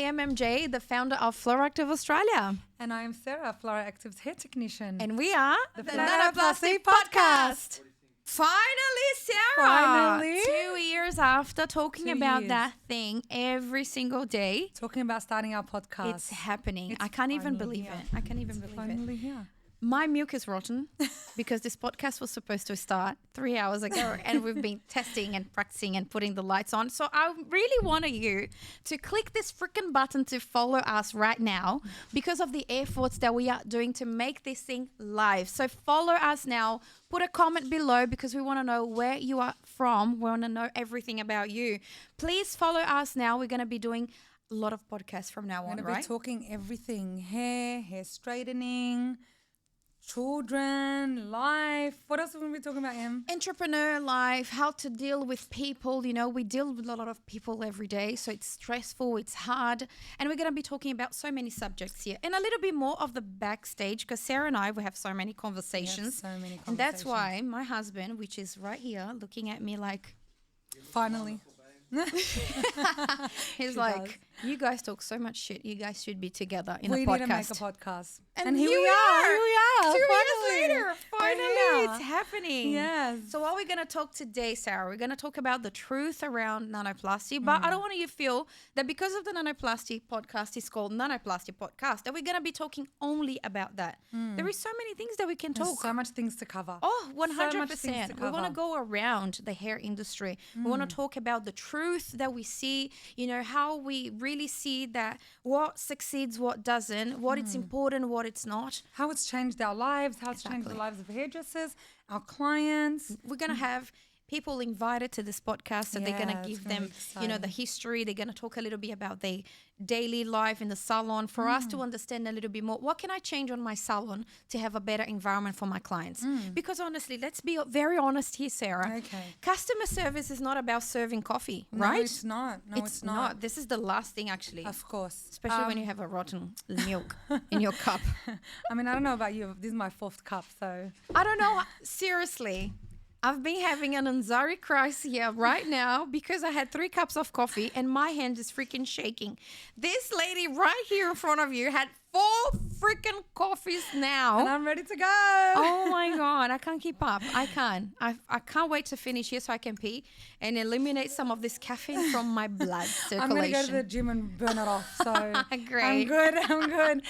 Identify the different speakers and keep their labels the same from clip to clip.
Speaker 1: am MJ, the founder of Floractive Australia.
Speaker 2: And I am Sarah, Floractive's hair technician.
Speaker 1: And we are
Speaker 2: the NANOPLASTY Podcast.
Speaker 1: Finally, Sarah!
Speaker 2: Finally.
Speaker 1: 2 years after talking
Speaker 2: 2
Speaker 1: about
Speaker 2: years.
Speaker 1: that thing every single day.
Speaker 2: Talking about starting our podcast.
Speaker 1: It's happening.
Speaker 2: It's
Speaker 1: I can't even
Speaker 2: finally
Speaker 1: believe
Speaker 2: here.
Speaker 1: it. I can't even believe it.
Speaker 2: Finally here.
Speaker 1: My milk is rotten because this podcast was supposed to start 3 hours ago and we've been testing and practicing and putting the lights on. So I really want you to click this freaking button to follow us right now because of the efforts that we are doing to make this thing live. So follow us now. Put a comment below because we want to know where you are from. We want to know everything about you. Please follow us now. We're going to be doing a lot of podcasts from now on,
Speaker 2: We're going to
Speaker 1: right?
Speaker 2: be talking everything. Hair straightening, children, life. What else are we going to be talking about, Em?
Speaker 1: Entrepreneur life, how to deal with people. You know, we deal with a lot of people every day, so it's stressful, it's hard, and we're going to be talking about so many subjects here and a little bit more of the backstage because Sarah and I, we have so many conversations. And that's why my husband, which is right here looking at me like,
Speaker 2: finally.
Speaker 1: he's like, you guys talk so much shit. You guys should be together in a podcast.
Speaker 2: We need to make a podcast.
Speaker 1: And
Speaker 2: here
Speaker 1: we
Speaker 2: we are. Here we are.
Speaker 1: 2 years
Speaker 2: Finally.
Speaker 1: later, finally, it's happening.
Speaker 2: Yes.
Speaker 1: So what we're going to talk today, Sarah, we're going to talk about the truth around nanoplasty. But I don't want you to feel that because of the nanoplasty podcast is called nanoplasty podcast, that we're going to be talking only about that. There is so many things that we can
Speaker 2: There's
Speaker 1: talk.
Speaker 2: so much things to cover.
Speaker 1: Oh, 100%.
Speaker 2: So much things to
Speaker 1: We want to
Speaker 2: cover.
Speaker 1: go around the hair industry. We want to talk about the truth that we see, you know, how we really see that what succeeds, what doesn't, what it's important, what it's not.
Speaker 2: How it's changed our lives, how it's changed the lives of hairdressers, our clients.
Speaker 1: We're going to have people invited to this podcast so they're going to
Speaker 2: Yeah,
Speaker 1: give
Speaker 2: it's gonna
Speaker 1: them,
Speaker 2: be
Speaker 1: you know, the
Speaker 2: exciting.
Speaker 1: history. They're going to talk a little bit about their daily life in the salon for us to understand a little bit more. What can I change on my salon to have a better environment for my clients? Because honestly, let's be very honest here, Sarah.
Speaker 2: Okay.
Speaker 1: Customer service is not about serving coffee,
Speaker 2: No,
Speaker 1: right?
Speaker 2: it's not. No, it's not.
Speaker 1: This is the last thing actually,
Speaker 2: Of course.
Speaker 1: especially when you have a rotten milk in your cup.
Speaker 2: I mean, I don't know about you. This is my 4th cup, so.
Speaker 1: I don't know. Seriously, I've been having an anxiety crisis here right now because I had 3 cups of coffee and my hand is freaking shaking. This lady right here in front of you had 4 freaking coffees now.
Speaker 2: And I'm ready to go.
Speaker 1: Oh my God, I can't keep up. I can't. I can't wait to finish here so I can pee and eliminate some of this caffeine from my blood circulation.
Speaker 2: I'm going to go to the gym and burn it off. So
Speaker 1: Great.
Speaker 2: I'm good. I'm good.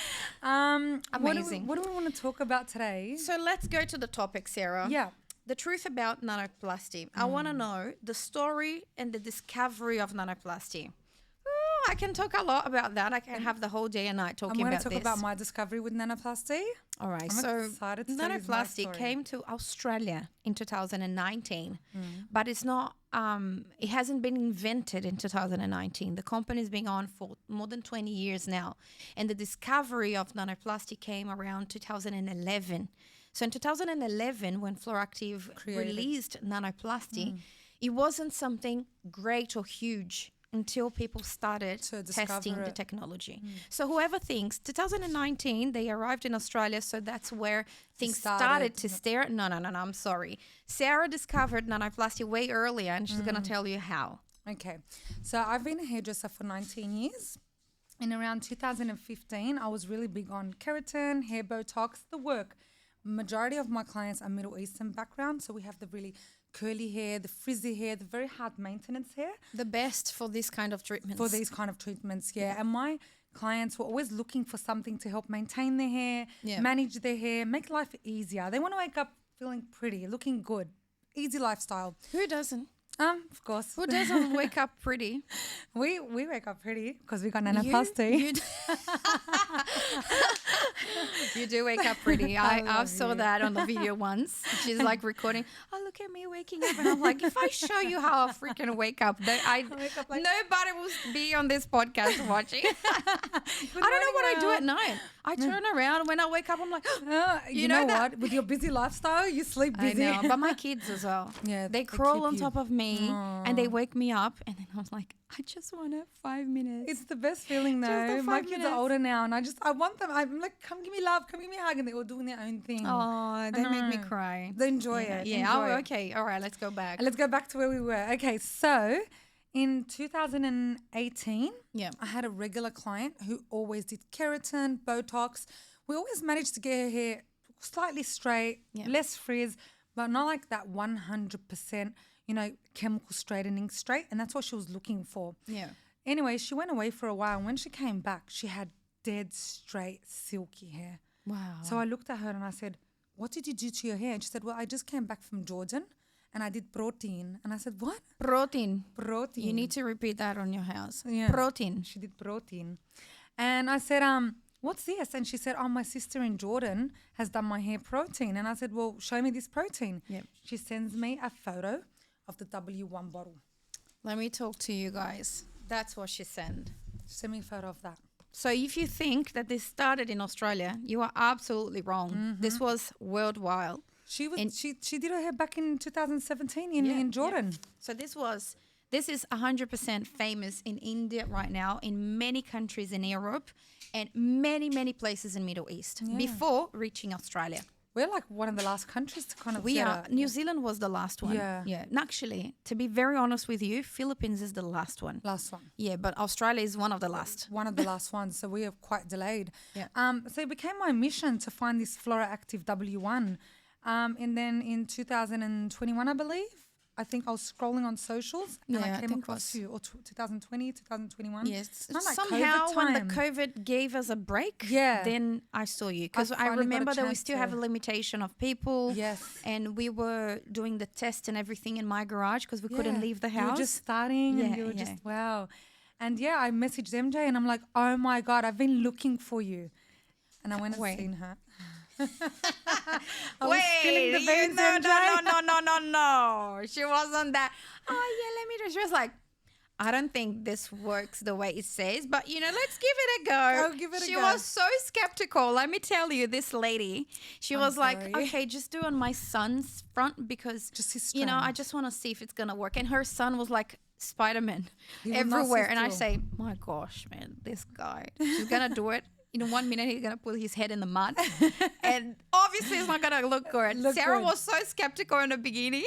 Speaker 1: Amazing.
Speaker 2: What do we want to talk about today?
Speaker 1: So let's go to the topic, Sarah.
Speaker 2: Yeah.
Speaker 1: The truth about nanoplasty. I want to know the story and the discovery of nanoplasty. Ooh, I can talk a lot about that. I can have the whole day and night
Speaker 2: I'm
Speaker 1: talking
Speaker 2: going to
Speaker 1: about
Speaker 2: talk
Speaker 1: this.
Speaker 2: about my discovery with nanoplasty.
Speaker 1: All right.
Speaker 2: I'm
Speaker 1: So
Speaker 2: excited to tell you my
Speaker 1: nanoplasty
Speaker 2: story.
Speaker 1: came to Australia in 2019, but it's not. It hasn't been invented in 2019. The company's been on for more than 20 years now, and the discovery of nanoplasty came around 2011. So in 2011, when Floractive released nanoplasty, it wasn't something great or huge until people started
Speaker 2: To discover
Speaker 1: testing the
Speaker 2: it.
Speaker 1: technology. So whoever thinks 2019, they arrived in Australia, so that's where things started to stare. No, I'm sorry. Sarah discovered nanoplasty way earlier, and she's going to tell you how.
Speaker 2: Okay. So I've been a hairdresser for 19 years. In around 2015, I was really big on keratin, hair Botox, the work. Majority of my clients are Middle Eastern background, so we have the really curly hair, the frizzy hair, the very hard maintenance hair
Speaker 1: The best for this kind of treatments.
Speaker 2: for these kind of treatments, yeah. And my clients were always looking for something to help maintain their hair,
Speaker 1: Yeah.
Speaker 2: manage their hair, make life easier. They want to wake up feeling pretty, looking good, easy lifestyle.
Speaker 1: Who doesn't?
Speaker 2: Of course.
Speaker 1: Who doesn't wake up pretty?
Speaker 2: We wake up pretty because we got nanoplasty.
Speaker 1: You do wake up pretty. I
Speaker 2: love
Speaker 1: saw
Speaker 2: you.
Speaker 1: that on the video once. She's like recording. Oh, look at me waking up. And I'm like, if I show you how I freaking wake up,
Speaker 2: wake up like-
Speaker 1: nobody will be on this podcast watching. I don't know what I do at night. I turn around. When I wake up, I'm like,
Speaker 2: You know what? With your busy lifestyle, you sleep
Speaker 1: I
Speaker 2: busy.
Speaker 1: know. But my kids as well.
Speaker 2: Yeah,
Speaker 1: They
Speaker 2: they
Speaker 1: crawl
Speaker 2: keep
Speaker 1: on
Speaker 2: you.
Speaker 1: top of me and they wake me up. And then I was like, I just want 5 minutes.
Speaker 2: It's the best feeling
Speaker 1: Just
Speaker 2: though.
Speaker 1: the
Speaker 2: My
Speaker 1: 5
Speaker 2: kids
Speaker 1: minutes.
Speaker 2: are older now and I want them. I'm like, come give me love, come give me a hug. And they're all doing their own thing.
Speaker 1: Oh, they make me
Speaker 2: know.
Speaker 1: cry.
Speaker 2: They enjoy it.
Speaker 1: Yeah.
Speaker 2: Enjoy
Speaker 1: Oh,
Speaker 2: it.
Speaker 1: okay. All right. Let's go back.
Speaker 2: And let's go back to where we were. Okay, so In 2018,
Speaker 1: Yeah.
Speaker 2: I had a regular client who always did keratin, Botox. We always managed to get her hair slightly straight,
Speaker 1: Yeah.
Speaker 2: less frizz, but not like that 100%, chemical straightening straight. And that's what she was looking for.
Speaker 1: Yeah.
Speaker 2: Anyway, she went away for a while. And when she came back, she had dead straight, silky hair.
Speaker 1: Wow.
Speaker 2: So I looked at her and I said, what did you do to your hair? And she said, well, I just came back from Jordan and I did protein. And I said, what?
Speaker 1: Protein.
Speaker 2: Protein.
Speaker 1: You need to repeat that on your house.
Speaker 2: Yeah.
Speaker 1: Protein.
Speaker 2: She did protein. And I said, what's this? And she said, oh, my sister in Jordan has done my hair protein. And I said, well, show me this protein.
Speaker 1: Yep.
Speaker 2: She sends me a photo of the W1 bottle.
Speaker 1: Let me talk to you guys. That's what she sent.
Speaker 2: Send me a photo of that.
Speaker 1: So if you think that this started in Australia, you are absolutely wrong.
Speaker 2: Mm-hmm.
Speaker 1: This was worldwide.
Speaker 2: She was
Speaker 1: And-
Speaker 2: she did her hair back in 2017 in Jordan.
Speaker 1: So this is 100% famous in India right now, in many countries in Europe, and many, many places in Middle East before reaching Australia.
Speaker 2: We're like one of the last countries to kind of
Speaker 1: We
Speaker 2: get
Speaker 1: are.
Speaker 2: it.
Speaker 1: New Zealand was the last one.
Speaker 2: Yeah.
Speaker 1: And actually, to be very honest with you, Philippines is the last one.
Speaker 2: Last one.
Speaker 1: Yeah, but Australia is one of the last.
Speaker 2: One of the last ones, so we are quite delayed.
Speaker 1: Yeah.
Speaker 2: So it became my mission to find this Floractive W1. And then in 2021, I believe, I think I was scrolling on socials and
Speaker 1: Yeah,
Speaker 2: I
Speaker 1: I
Speaker 2: came
Speaker 1: think
Speaker 2: across
Speaker 1: was-
Speaker 2: you, or 2020, 2021.
Speaker 1: Yes.
Speaker 2: Not like
Speaker 1: Somehow
Speaker 2: COVID
Speaker 1: when the
Speaker 2: time.
Speaker 1: COVID gave us a break,
Speaker 2: Yeah.
Speaker 1: then I saw you. Because I
Speaker 2: finally got a
Speaker 1: remember that we
Speaker 2: chance
Speaker 1: still
Speaker 2: to-
Speaker 1: have a limitation of people.
Speaker 2: Yes.
Speaker 1: And we were doing the test and everything in my garage because we couldn't
Speaker 2: Yeah.
Speaker 1: leave the
Speaker 2: You were
Speaker 1: house.
Speaker 2: just starting and
Speaker 1: Yeah,
Speaker 2: you were
Speaker 1: yeah.
Speaker 2: just, wow. And yeah, I messaged MJ and I'm like, oh my God, I've been looking for you. And I went and
Speaker 1: Wait.
Speaker 2: seen her. I was spilling the beans,
Speaker 1: no,
Speaker 2: MJ.
Speaker 1: no. She wasn't that. Oh, yeah, let me just. She was like, I don't think this works the way it says, but let's give it a go.
Speaker 2: I'll give it a
Speaker 1: she
Speaker 2: go.
Speaker 1: was so skeptical. Let me tell you, this lady, she was like,
Speaker 2: sorry.
Speaker 1: okay, just do on my son's front because,
Speaker 2: Just his
Speaker 1: I
Speaker 2: strand.
Speaker 1: just want to see if it's going to work. And her son was like Spider-Man
Speaker 2: He will not
Speaker 1: everywhere.
Speaker 2: sit
Speaker 1: And I
Speaker 2: still.
Speaker 1: say, my gosh, man, this guy, she's going to do it. In 1 minute, he's going to put his head in the mud. And obviously, it's not going to look good. Sarah
Speaker 2: good.
Speaker 1: was so skeptical in the beginning.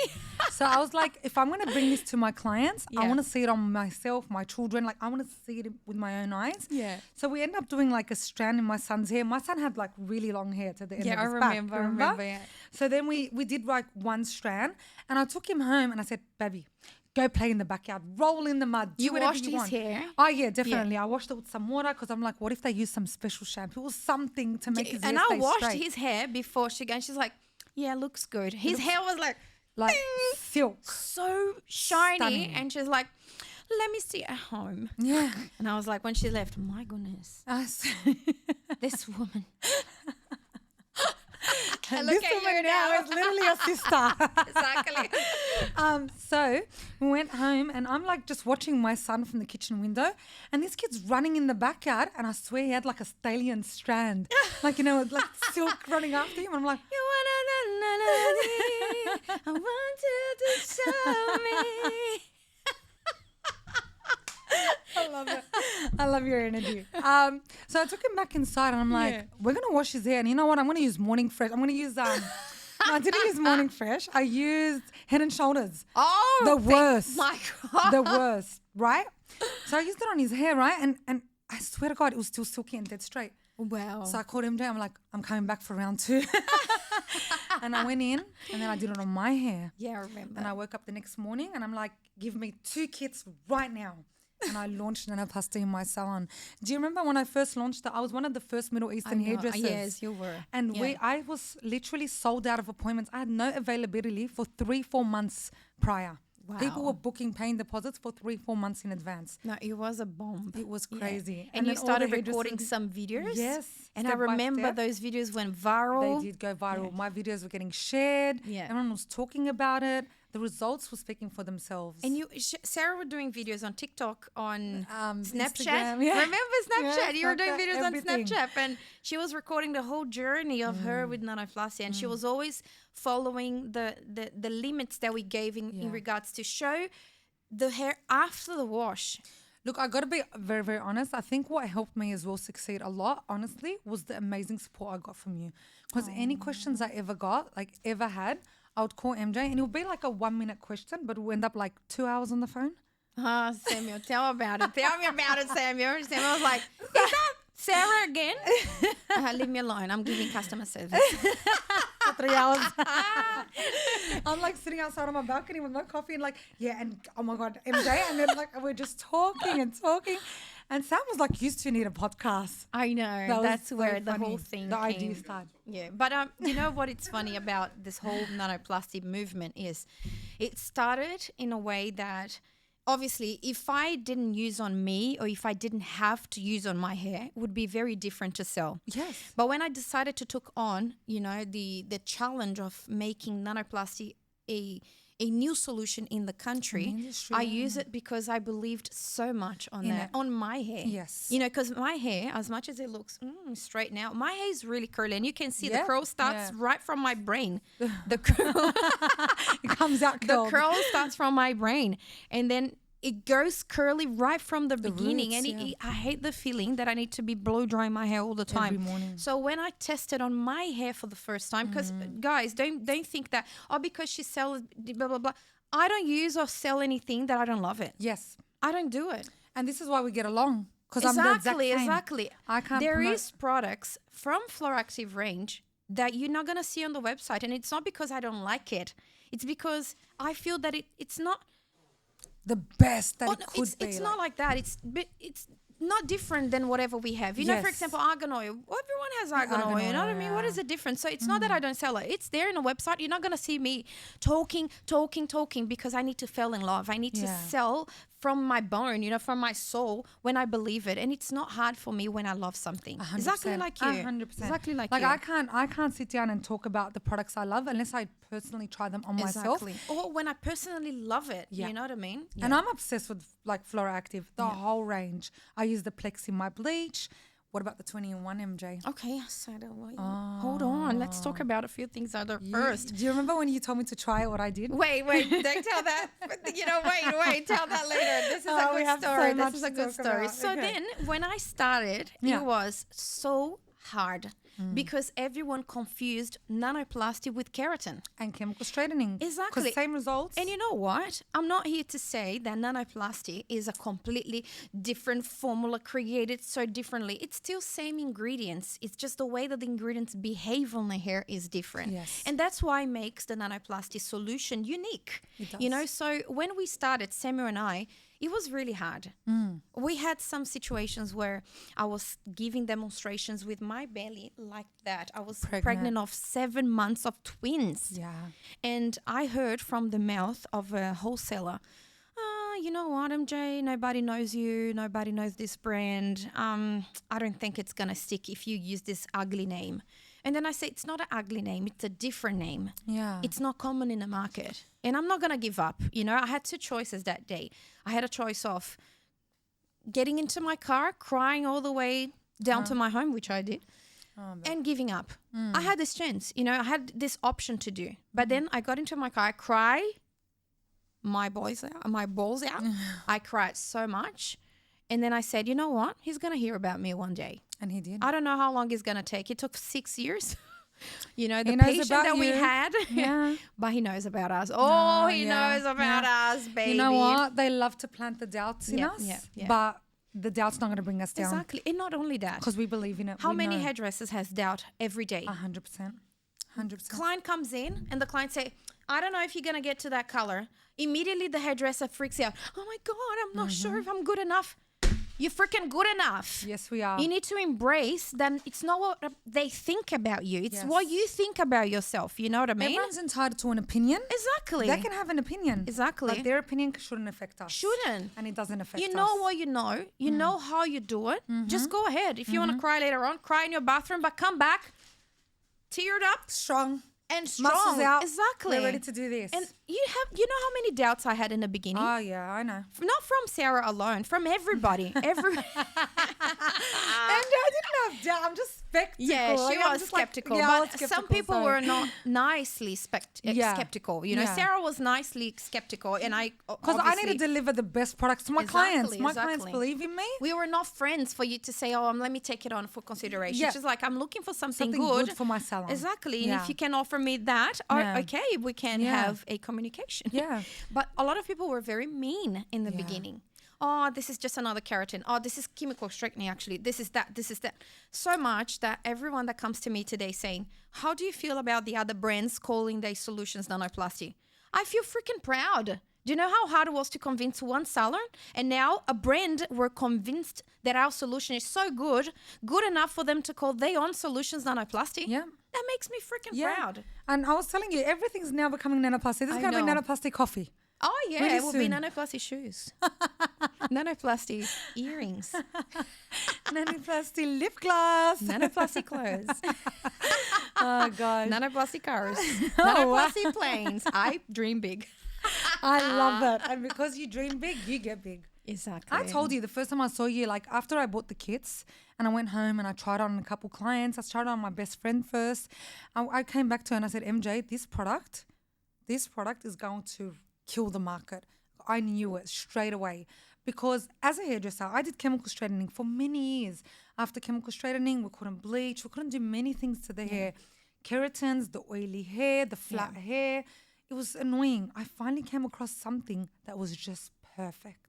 Speaker 2: So I was like, if I'm going to bring this to my clients, I
Speaker 1: Yeah.
Speaker 2: want to see it on myself, my children. Like, I want to see it with my own eyes.
Speaker 1: Yeah.
Speaker 2: So we end up doing like a strand in my son's hair. My son had like really long hair to the end of his back. Remember?
Speaker 1: yeah.
Speaker 2: So then we did like one strand and I took him home and I said, baby, go play in the backyard, roll in the mud. Do
Speaker 1: You
Speaker 2: whatever
Speaker 1: washed
Speaker 2: you
Speaker 1: his
Speaker 2: want.
Speaker 1: hair?
Speaker 2: Oh, yeah, definitely. I washed it with some water because I'm like, what if they use some special shampoo or something to make his
Speaker 1: And
Speaker 2: hair
Speaker 1: I
Speaker 2: stay
Speaker 1: washed
Speaker 2: straight?
Speaker 1: his hair before she goes. She's like, yeah, looks good. His hair was like
Speaker 2: like
Speaker 1: ding,
Speaker 2: silk.
Speaker 1: so shiny.
Speaker 2: Stunning.
Speaker 1: And she's like, let me see at home.
Speaker 2: Yeah.
Speaker 1: And I was like, when she left, my goodness, this woman. I look
Speaker 2: This
Speaker 1: at you
Speaker 2: woman
Speaker 1: now.
Speaker 2: now is literally your sister.
Speaker 1: Exactly.
Speaker 2: So we went home and I'm like just watching my son from the kitchen window and this kid's running in the backyard and I swear he had like a stallion strand. Like, like silk running after him. And I'm like,
Speaker 1: You wanna I want you to show me.
Speaker 2: I love it. I love your energy. So I took him back inside and I'm like,
Speaker 1: Yeah.
Speaker 2: we're going to wash his hair. And you know what? I'm going to use Morning Fresh. I'm going to use, no, I didn't use Morning Fresh. I used Head and Shoulders.
Speaker 1: Oh,
Speaker 2: The worst.
Speaker 1: My God.
Speaker 2: The worst, right? So I used it on his hair, right? And I swear to God, it was still silky and dead straight.
Speaker 1: Wow.
Speaker 2: So I called MJ. I'm like, I'm coming back for round 2. And I went in and then I did it on my hair.
Speaker 1: Yeah, I remember.
Speaker 2: And I woke up the next morning and I'm like, give me 2 kits right now. And I launched NANOPLASTY in my salon. Do you remember when I first launched it? I was one of the first Middle Eastern hairdressers.
Speaker 1: Yes, you were.
Speaker 2: And
Speaker 1: Yeah.
Speaker 2: I was literally sold out of appointments. I had no availability for 3-4 months prior.
Speaker 1: Wow.
Speaker 2: People were booking paying deposits for 3-4 months in advance.
Speaker 1: No, it was a bomb.
Speaker 2: It was
Speaker 1: Yeah.
Speaker 2: crazy.
Speaker 1: And you
Speaker 2: then all
Speaker 1: started
Speaker 2: the
Speaker 1: recording
Speaker 2: hairdressers-
Speaker 1: some videos.
Speaker 2: Yes.
Speaker 1: And I
Speaker 2: step by
Speaker 1: remember
Speaker 2: step.
Speaker 1: those videos went viral.
Speaker 2: They did go viral. My videos were getting shared.
Speaker 1: Yeah.
Speaker 2: Everyone was talking about it. The results were speaking for themselves.
Speaker 1: And Sarah were doing videos on TikTok, on Snapchat.
Speaker 2: Instagram, yeah.
Speaker 1: Remember Snapchat?
Speaker 2: Yeah,
Speaker 1: You were doing
Speaker 2: Snapchat,
Speaker 1: videos
Speaker 2: everything.
Speaker 1: on Snapchat. And she was recording the whole journey of her with NANOPLASTY. And she was always following the limits that we gave in regards to show the hair after the wash.
Speaker 2: Look, I got to be very, very honest. I think what helped me as well succeed a lot, honestly, was the amazing support I got from you. Because any questions I ever got, like ever had, I would call MJ and it would be like a 1-minute question, but it would end up like 2 hours on the phone.
Speaker 1: Samuel, tell me about it. Tell me about it, Samuel. Samuel was like, is that Sarah again? Leave me alone. I'm giving customer service.
Speaker 2: For 3 hours. I'm like sitting outside on my balcony with my coffee and like, yeah, and oh my God, MJ. And then like we're just talking and talking. And Sam was like, used to need a podcast.
Speaker 1: I know. That's
Speaker 2: so
Speaker 1: where the
Speaker 2: funny.
Speaker 1: whole thing
Speaker 2: The
Speaker 1: came.
Speaker 2: idea started.
Speaker 1: Yeah. But you know what it's funny about this whole nanoplasty movement is it started in a way that obviously if I didn't use on me or if I didn't have to use on my hair, it would be very different to sell.
Speaker 2: Yes.
Speaker 1: But when I decided to took on, you know, the challenge of making nanoplasty a new solution in the country, I use it because I believed so much on that, on my hair.
Speaker 2: Yes.
Speaker 1: You know, because my hair, as much as it looks straight now, my hair is really curly. And you can see the curl starts right from my brain. The curl.
Speaker 2: It comes out curled.
Speaker 1: The curl starts from my brain. And then it goes curly right from the beginning.
Speaker 2: Roots,
Speaker 1: and I hate the feeling that I need to be blow drying my hair all the time.
Speaker 2: Every morning.
Speaker 1: So when I tested on my hair for the first time, because guys, don't think that, because she sells blah, blah, blah. I don't use or sell anything that I don't love it.
Speaker 2: Yes.
Speaker 1: I don't do it.
Speaker 2: And this is why we get along. Because I'm the exact same.
Speaker 1: Exactly.
Speaker 2: I can't
Speaker 1: There
Speaker 2: promote.
Speaker 1: is products from Floractive range that you're not going to see on the website. And it's not because I don't like it. It's because I feel that it's not
Speaker 2: the best that it could be.
Speaker 1: It's not like that. It's not different than whatever we have. You know, for example, argan oil. Everyone has argan oil. You know what I mean? What is the difference? So it's not that I don't sell it. It's there in the website. You're not going to see me talking because I need to fall in love. I need to sell from my bone, you know, from my soul when I believe it. And it's not hard for me when I love something.
Speaker 2: 100%.
Speaker 1: Exactly like you.
Speaker 2: 100%.
Speaker 1: Exactly like
Speaker 2: you.
Speaker 1: you.
Speaker 2: I can't sit down and talk about the products I love unless I personally try them on myself.
Speaker 1: Or when I personally love it. You know what I mean?
Speaker 2: And I'm obsessed with like Floractive, the whole range. I use the Plex in my bleach. What about the 20-in-1, MJ?
Speaker 1: Okay, so hold on. Let's talk about a few things other first.
Speaker 2: Do you remember when you told me to try it, what I did?
Speaker 1: Wait, don't tell that. You know, wait, tell that later. This is a good story. This is a good story. So then when I started, it was so hard because everyone confused nanoplasty with keratin.
Speaker 2: And chemical straightening.
Speaker 1: Exactly.
Speaker 2: Because same results.
Speaker 1: And you know what? I'm not here to say that nanoplasty is a completely different formula created so differently. It's still same ingredients. It's just the way that the ingredients behave on the hair is different.
Speaker 2: Yes.
Speaker 1: And that's why makes the nanoplasty solution unique.
Speaker 2: It does.
Speaker 1: You know, so when we started, Samuel and I, it was really hard. We had some situations where I was giving demonstrations with my belly like that. I was pregnant of 7 months of twins.
Speaker 2: Yeah.
Speaker 1: And I heard from the mouth of a wholesaler, you know what, MJ, nobody knows you. Nobody knows this brand. I don't think it's going to stick if you use this ugly name. And then I say, it's not an ugly name. It's a different name.
Speaker 2: Yeah.
Speaker 1: It's not common in the market. And I'm not going to give up. You know, I had two choices that day. I had a choice of getting into my car, crying all the way down to my home, which I did, and giving up. I had this chance. You know, I had this option to do. But then I got into my car, I cried my balls out. I cried so much. And then I said, you know what? He's going to hear about me one day.
Speaker 2: And he did.
Speaker 1: I don't know how long it's going to take. It took 6 years. You know, the
Speaker 2: He knows
Speaker 1: patient
Speaker 2: about
Speaker 1: that we
Speaker 2: you.
Speaker 1: had.
Speaker 2: Yeah.
Speaker 1: But he knows about us. Oh, he knows about us, baby.
Speaker 2: You know what? They love to plant the doubts in us.
Speaker 1: Yeah.
Speaker 2: But the doubt's not going to bring us down.
Speaker 1: Exactly. And not only that.
Speaker 2: Because we believe in it.
Speaker 1: How
Speaker 2: We
Speaker 1: many
Speaker 2: know.
Speaker 1: hairdressers has doubt every day?
Speaker 2: 100%. 100%.
Speaker 1: Client comes in and the client say, I don't know if you're going to get to that color. Immediately the hairdresser freaks out. Oh my God, I'm not sure if I'm good enough. You're freaking good enough.
Speaker 2: Yes, we are.
Speaker 1: You need to embrace that it's not what they think about you. It's what you think about yourself. You know what I mean?
Speaker 2: Everyone's entitled to an opinion.
Speaker 1: Exactly.
Speaker 2: They can have an opinion.
Speaker 1: Exactly.
Speaker 2: But their opinion shouldn't affect us.
Speaker 1: Shouldn't.
Speaker 2: And it doesn't affect us.
Speaker 1: You know what you know. You know how you do it. Just go ahead. If you want to cry later on, cry in your bathroom, but come back teared up
Speaker 2: Strong.
Speaker 1: and strong.
Speaker 2: Muscles out.
Speaker 1: Exactly.
Speaker 2: We're ready to do this.
Speaker 1: And you know how many doubts I had in the beginning?
Speaker 2: Oh, yeah, I know.
Speaker 1: Not from Sarah alone, from everybody.
Speaker 2: And I didn't have doubt. I'm just skeptical.
Speaker 1: Yeah, she
Speaker 2: I'm
Speaker 1: was
Speaker 2: just like,
Speaker 1: skeptical.
Speaker 2: I
Speaker 1: But
Speaker 2: was skeptical,
Speaker 1: some people
Speaker 2: so-
Speaker 1: were not nicely skeptical. You know,
Speaker 2: Yeah.
Speaker 1: Sarah was nicely skeptical, and
Speaker 2: Because I need to deliver the best products to my clients. My clients believe in me.
Speaker 1: We were not friends for you to say, oh, let me take it on for consideration.
Speaker 2: Yeah.
Speaker 1: She's like, I'm looking for something
Speaker 2: Something
Speaker 1: good.
Speaker 2: good for my salon.
Speaker 1: Exactly. And
Speaker 2: Yeah.
Speaker 1: if you can offer from me that,
Speaker 2: Yeah.
Speaker 1: okay, we can
Speaker 2: Yeah.
Speaker 1: have a communication.
Speaker 2: Yeah.
Speaker 1: But a lot of people were very mean in the
Speaker 2: Yeah.
Speaker 1: beginning. Oh, this is just another keratin. Oh, this is chemical straightening, actually. This is that. This is that. So much that everyone that comes to me today saying, how do you feel about the other brands calling their solutions nanoplasty? I feel freaking proud. Do you know how hard it was to convince one salon? And now a brand were convinced that our solution is so good enough for them to call their own solutions nanoplasty.
Speaker 2: Yeah.
Speaker 1: That makes me freaking
Speaker 2: Yeah.
Speaker 1: proud.
Speaker 2: And I was telling you, everything's now becoming nanoplastic. This is
Speaker 1: I
Speaker 2: going to be
Speaker 1: know.
Speaker 2: nanoplastic coffee.
Speaker 1: Oh, yeah.
Speaker 2: Really
Speaker 1: It will be
Speaker 2: soon.
Speaker 1: nanoplasty shoes. Nanoplasty earrings.
Speaker 2: Nanoplastic lip gloss.
Speaker 1: Nanoplasty clothes.
Speaker 2: Oh, gosh.
Speaker 1: Nanoplasty cars.
Speaker 2: Oh, wow.
Speaker 1: Nanoplasty planes. I dream big.
Speaker 2: I love that. And because you dream big, you get big.
Speaker 1: Exactly.
Speaker 2: I told you the first time I saw you, like after I bought the kits and I went home and I tried on a couple clients, I tried on my best friend first. I came back to her and I said, MJ, this product is going to kill the market. I knew it straight away because as a hairdresser, I did chemical straightening for many years. After chemical straightening, we couldn't bleach, we couldn't do many things to the hair. Keratins, the oily hair, the flat hair. It was annoying. I finally came across something that was just perfect.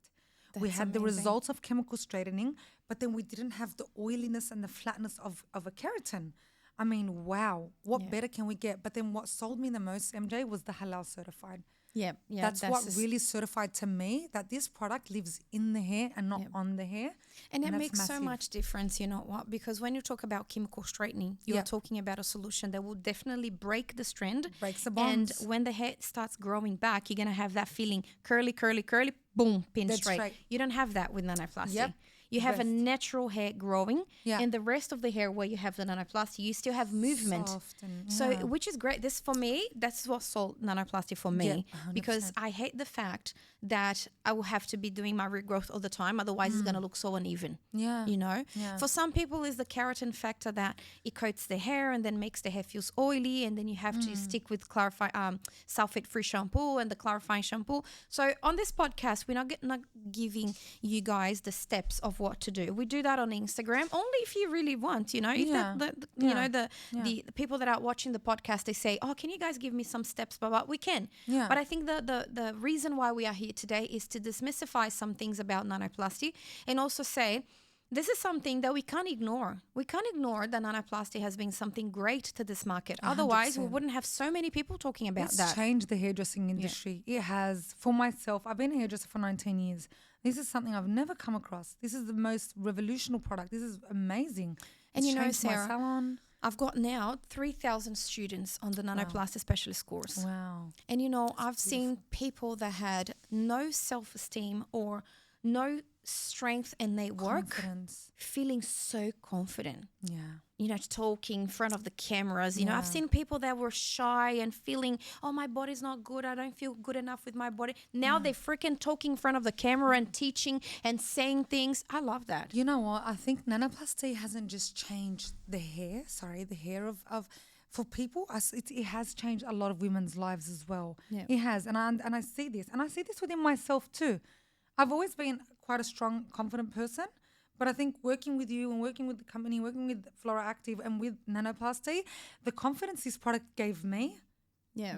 Speaker 2: We
Speaker 1: That's
Speaker 2: had the
Speaker 1: amazing.
Speaker 2: results of chemical straightening, but then we didn't have the oiliness and the flatness of a keratin. I mean, wow, what better can we get? But then what sold me the most, MJ, was the halal certified.
Speaker 1: Yeah.
Speaker 2: That's what really certified to me that this product lives in the hair and not on the hair.
Speaker 1: And it
Speaker 2: that's
Speaker 1: makes so
Speaker 2: massive.
Speaker 1: much difference, you know what? Because when you talk about chemical straightening, you're talking about a solution that will definitely break the strand.
Speaker 2: Breaks the
Speaker 1: And
Speaker 2: bonds.
Speaker 1: when the hair starts growing back, you're going to have that feeling curly, curly, curly, boom, pin
Speaker 2: Dead
Speaker 1: straight.
Speaker 2: straight.
Speaker 1: You don't have that with nanoplasty.
Speaker 2: Yep.
Speaker 1: You have a
Speaker 2: Best.
Speaker 1: natural hair growing,
Speaker 2: Yeah.
Speaker 1: and the rest of the hair where you have the nanoplasty, you still have movement.
Speaker 2: Soft and,
Speaker 1: So,
Speaker 2: yeah.
Speaker 1: which is great. This for me, that's what sold nanoplasty for me,
Speaker 2: Yeah,
Speaker 1: because
Speaker 2: 100%.
Speaker 1: I hate the fact that I will have to be doing my regrowth all the time. Otherwise, it's going to look so uneven.
Speaker 2: Yeah.
Speaker 1: You know,
Speaker 2: Yeah.
Speaker 1: for some people, is the keratin factor that it coats the hair and then makes the hair feels oily, and then you have to stick with sulfate-free shampoo and the clarifying shampoo. So on this podcast, we're not giving you guys the steps of what to do. We do that on Instagram only if you really want. You know, if
Speaker 2: Yeah.
Speaker 1: you know the people that are watching the podcast, they say, "Oh, can you guys give me some steps?" But we can.
Speaker 2: Yeah.
Speaker 1: But I think the reason why we are here today is to demystify some things about nanoplasty and also say, this is something that we can't ignore. We can't ignore that nanoplasty has been something great to this market. Otherwise, we
Speaker 2: 100%.
Speaker 1: wouldn't have so many people talking about
Speaker 2: It's
Speaker 1: that.
Speaker 2: changed the hairdressing industry. It has. For myself, I've been a hairdresser for 19 years. This is something I've never come across. This is the most revolutionary product. This is amazing.
Speaker 1: And
Speaker 2: It's
Speaker 1: you know,
Speaker 2: changed my
Speaker 1: Sarah,
Speaker 2: salon.
Speaker 1: I've got now 3,000 students on the nanoplasty specialist course.
Speaker 2: Wow.
Speaker 1: And you know, I've seen people that had no self-esteem or no strength in their work
Speaker 2: Confidence.
Speaker 1: feeling so confident.
Speaker 2: Yeah.
Speaker 1: You know, talking in front of the cameras. You know, I've
Speaker 2: Yeah.
Speaker 1: seen people that were shy and feeling, oh, my body's not good. I don't feel good enough with my body. Now they're freaking talking in front of the camera and teaching and saying things. I love that.
Speaker 2: You know what? I think nanoplasty hasn't just changed the hair of for people. It has changed a lot of women's lives as well.
Speaker 1: Yeah.
Speaker 2: It has. And I see this. And I see this within myself too. I've always been quite a strong, confident person. But I think working with you and working with the company, working with Floractive and with nanoplasty, the confidence this product gave me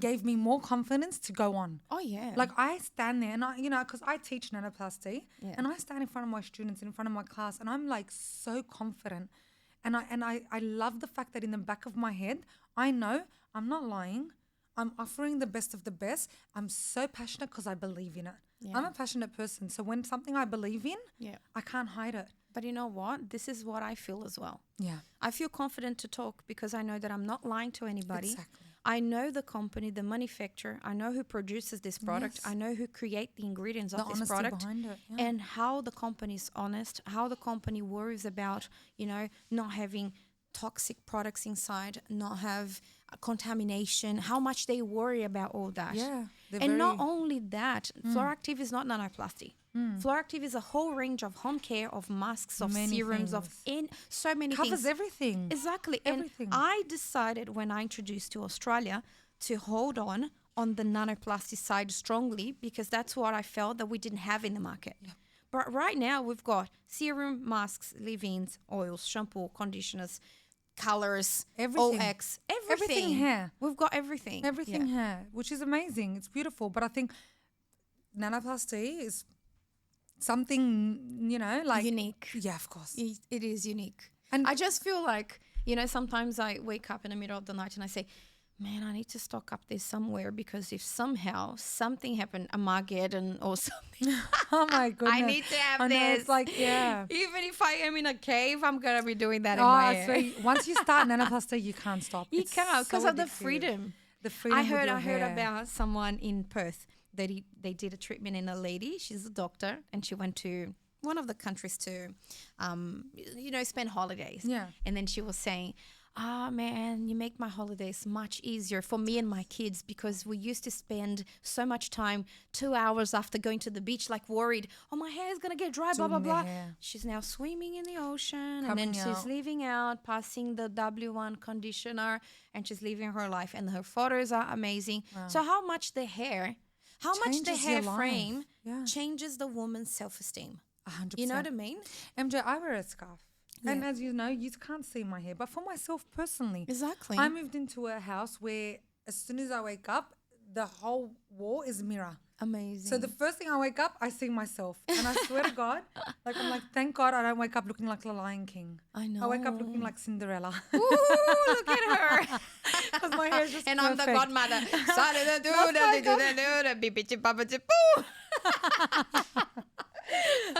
Speaker 2: gave me more confidence to go on.
Speaker 1: Oh, yeah.
Speaker 2: Like I stand there and because I teach nanoplasty
Speaker 1: Yeah.
Speaker 2: and I stand in front of my students, in front of my class, and I'm like so confident. And I love the fact that in the back of my head, I know I'm not lying. I'm offering the best of the best. I'm so passionate because I believe in it.
Speaker 1: Yeah.
Speaker 2: I'm a passionate person. So when something I believe in,
Speaker 1: Yeah.
Speaker 2: I can't hide it.
Speaker 1: But you know what? This is what I feel as well.
Speaker 2: Yeah.
Speaker 1: I feel confident to talk because I know that I'm not lying to anybody.
Speaker 2: Exactly.
Speaker 1: I know the company, the manufacturer. I know who produces this product.
Speaker 2: Yes.
Speaker 1: I know who create the ingredients
Speaker 2: The
Speaker 1: of this
Speaker 2: honesty
Speaker 1: product.
Speaker 2: behind it. Yeah.
Speaker 1: And how the company is honest, how the company worries about, you know, not having toxic products inside, not have contamination, how much they worry about all that.
Speaker 2: Yeah.
Speaker 1: And not only that, Floractive is not nanoplasty. Floractive is a whole range of home care, of masks, of
Speaker 2: Many
Speaker 1: serums, of so many
Speaker 2: covers
Speaker 1: things.
Speaker 2: everything.
Speaker 1: Exactly.
Speaker 2: Everything.
Speaker 1: And I decided when I introduced to Australia to hold on the nanoplasty side strongly because that's what I felt that we didn't have in the market.
Speaker 2: Yeah.
Speaker 1: But right now we've got serum, masks, leave-ins, oils, shampoo, conditioners, colors,
Speaker 2: Everything.
Speaker 1: OX, everything.
Speaker 2: Everything hair.
Speaker 1: We've got everything.
Speaker 2: Everything
Speaker 1: Yeah.
Speaker 2: hair, which is amazing. It's beautiful. But I think nanoplasty is something, like
Speaker 1: Unique.
Speaker 2: Yeah, of course.
Speaker 1: It is unique.
Speaker 2: And-
Speaker 1: And I just feel like, sometimes I wake up in the middle of the night and I say, man, I need to stock up this somewhere because if somehow something happened, Armageddon or something,
Speaker 2: Oh my goodness.
Speaker 1: I need to have
Speaker 2: I know,
Speaker 1: this.
Speaker 2: it's like, yeah.
Speaker 1: Even if I am in a cave, I'm going to be doing that in
Speaker 2: Oh,
Speaker 1: my
Speaker 2: I
Speaker 1: hair.
Speaker 2: swear, once you start nanoplasty, you can't stop.
Speaker 1: You
Speaker 2: It's
Speaker 1: can't because
Speaker 2: so
Speaker 1: of the
Speaker 2: addictive.
Speaker 1: freedom.
Speaker 2: The freedom
Speaker 1: I
Speaker 2: with
Speaker 1: heard
Speaker 2: your
Speaker 1: I heard
Speaker 2: hair.
Speaker 1: about someone in Perth that they did a treatment in a lady. She's a doctor and she went to one of the countries to, spend holidays.
Speaker 2: Yeah.
Speaker 1: And then she was saying, man, you make my holidays much easier for me and my kids because we used to spend so much time 2 hours after going to the beach, like worried, oh, my hair is going to get dry, blah, blah,
Speaker 2: Doing their
Speaker 1: blah.
Speaker 2: hair.
Speaker 1: She's now swimming in the ocean and
Speaker 2: Coming
Speaker 1: then she's
Speaker 2: out.
Speaker 1: leaving out, passing the W1 conditioner and she's living her life and her photos are amazing. So how much the hair
Speaker 2: Changes your life.
Speaker 1: frame
Speaker 2: Yeah.
Speaker 1: changes the woman's self-esteem.
Speaker 2: 100%.
Speaker 1: You know what I mean?
Speaker 2: MJ, I wear a scarf. And
Speaker 1: Yeah.
Speaker 2: as you know, you can't see my hair. But for myself personally,
Speaker 1: Exactly.
Speaker 2: I moved into a house where as soon as I wake up, the whole wall is a mirror.
Speaker 1: Amazing.
Speaker 2: So the first thing I wake up, I see myself. And I swear to God, I'm like, thank God I don't wake up looking like the Lion King.
Speaker 1: I know.
Speaker 2: I wake up looking like Cinderella.
Speaker 1: Ooh, look at her.
Speaker 2: Because my hair is just
Speaker 1: And I'm the
Speaker 2: perfect.
Speaker 1: godmother.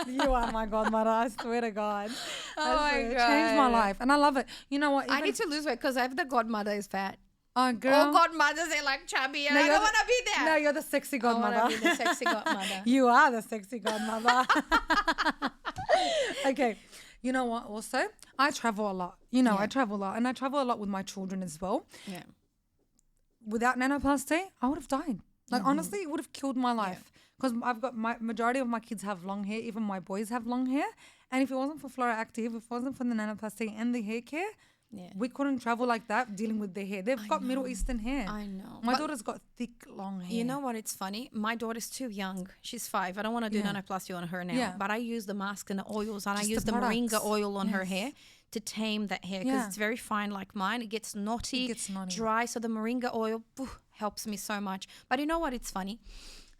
Speaker 2: You are my godmother. I swear to God.
Speaker 1: Oh my
Speaker 2: It changed my
Speaker 1: God.
Speaker 2: life. And I love it. You know what?
Speaker 1: I
Speaker 2: even-
Speaker 1: need to lose weight because I have the godmother is fat.
Speaker 2: Oh, girl.
Speaker 1: All godmothers, they're like chubby and I
Speaker 2: you're
Speaker 1: don't
Speaker 2: the-
Speaker 1: want to be there.
Speaker 2: No, you're the sexy
Speaker 1: I
Speaker 2: godmother.
Speaker 1: want to be the sexy godmother.
Speaker 2: You are the sexy godmother. Okay. You know what? Also, I travel a lot.
Speaker 1: Yeah.
Speaker 2: I travel a lot. And I travel a lot with my children as well.
Speaker 1: Yeah.
Speaker 2: Without nanoplasty, I would have died. Like, honestly, it would have killed my life. Because I've got my majority of my kids have long hair. Even my boys have long hair. And if it wasn't for Floractive, if it wasn't for the nanoplasty and the hair care,
Speaker 1: Yeah.
Speaker 2: we couldn't travel like that dealing with their hair. They've got Middle Eastern hair.
Speaker 1: I know.
Speaker 2: My
Speaker 1: But
Speaker 2: daughter's got thick, long hair.
Speaker 1: you know what? It's funny. My daughter's too young. She's 5. I don't want to do
Speaker 2: Yeah.
Speaker 1: nanoplasty on her now.
Speaker 2: Yeah.
Speaker 1: But I use the mask and the oils and
Speaker 2: Just
Speaker 1: I use
Speaker 2: the
Speaker 1: the moringa
Speaker 2: products.
Speaker 1: oil on her
Speaker 2: Yes.
Speaker 1: hair to tame that hair because
Speaker 2: Yeah.
Speaker 1: it's very fine like mine. It gets knotty,
Speaker 2: gets knotty.
Speaker 1: dry. So the moringa oil helps me so much. But you know what? It's funny.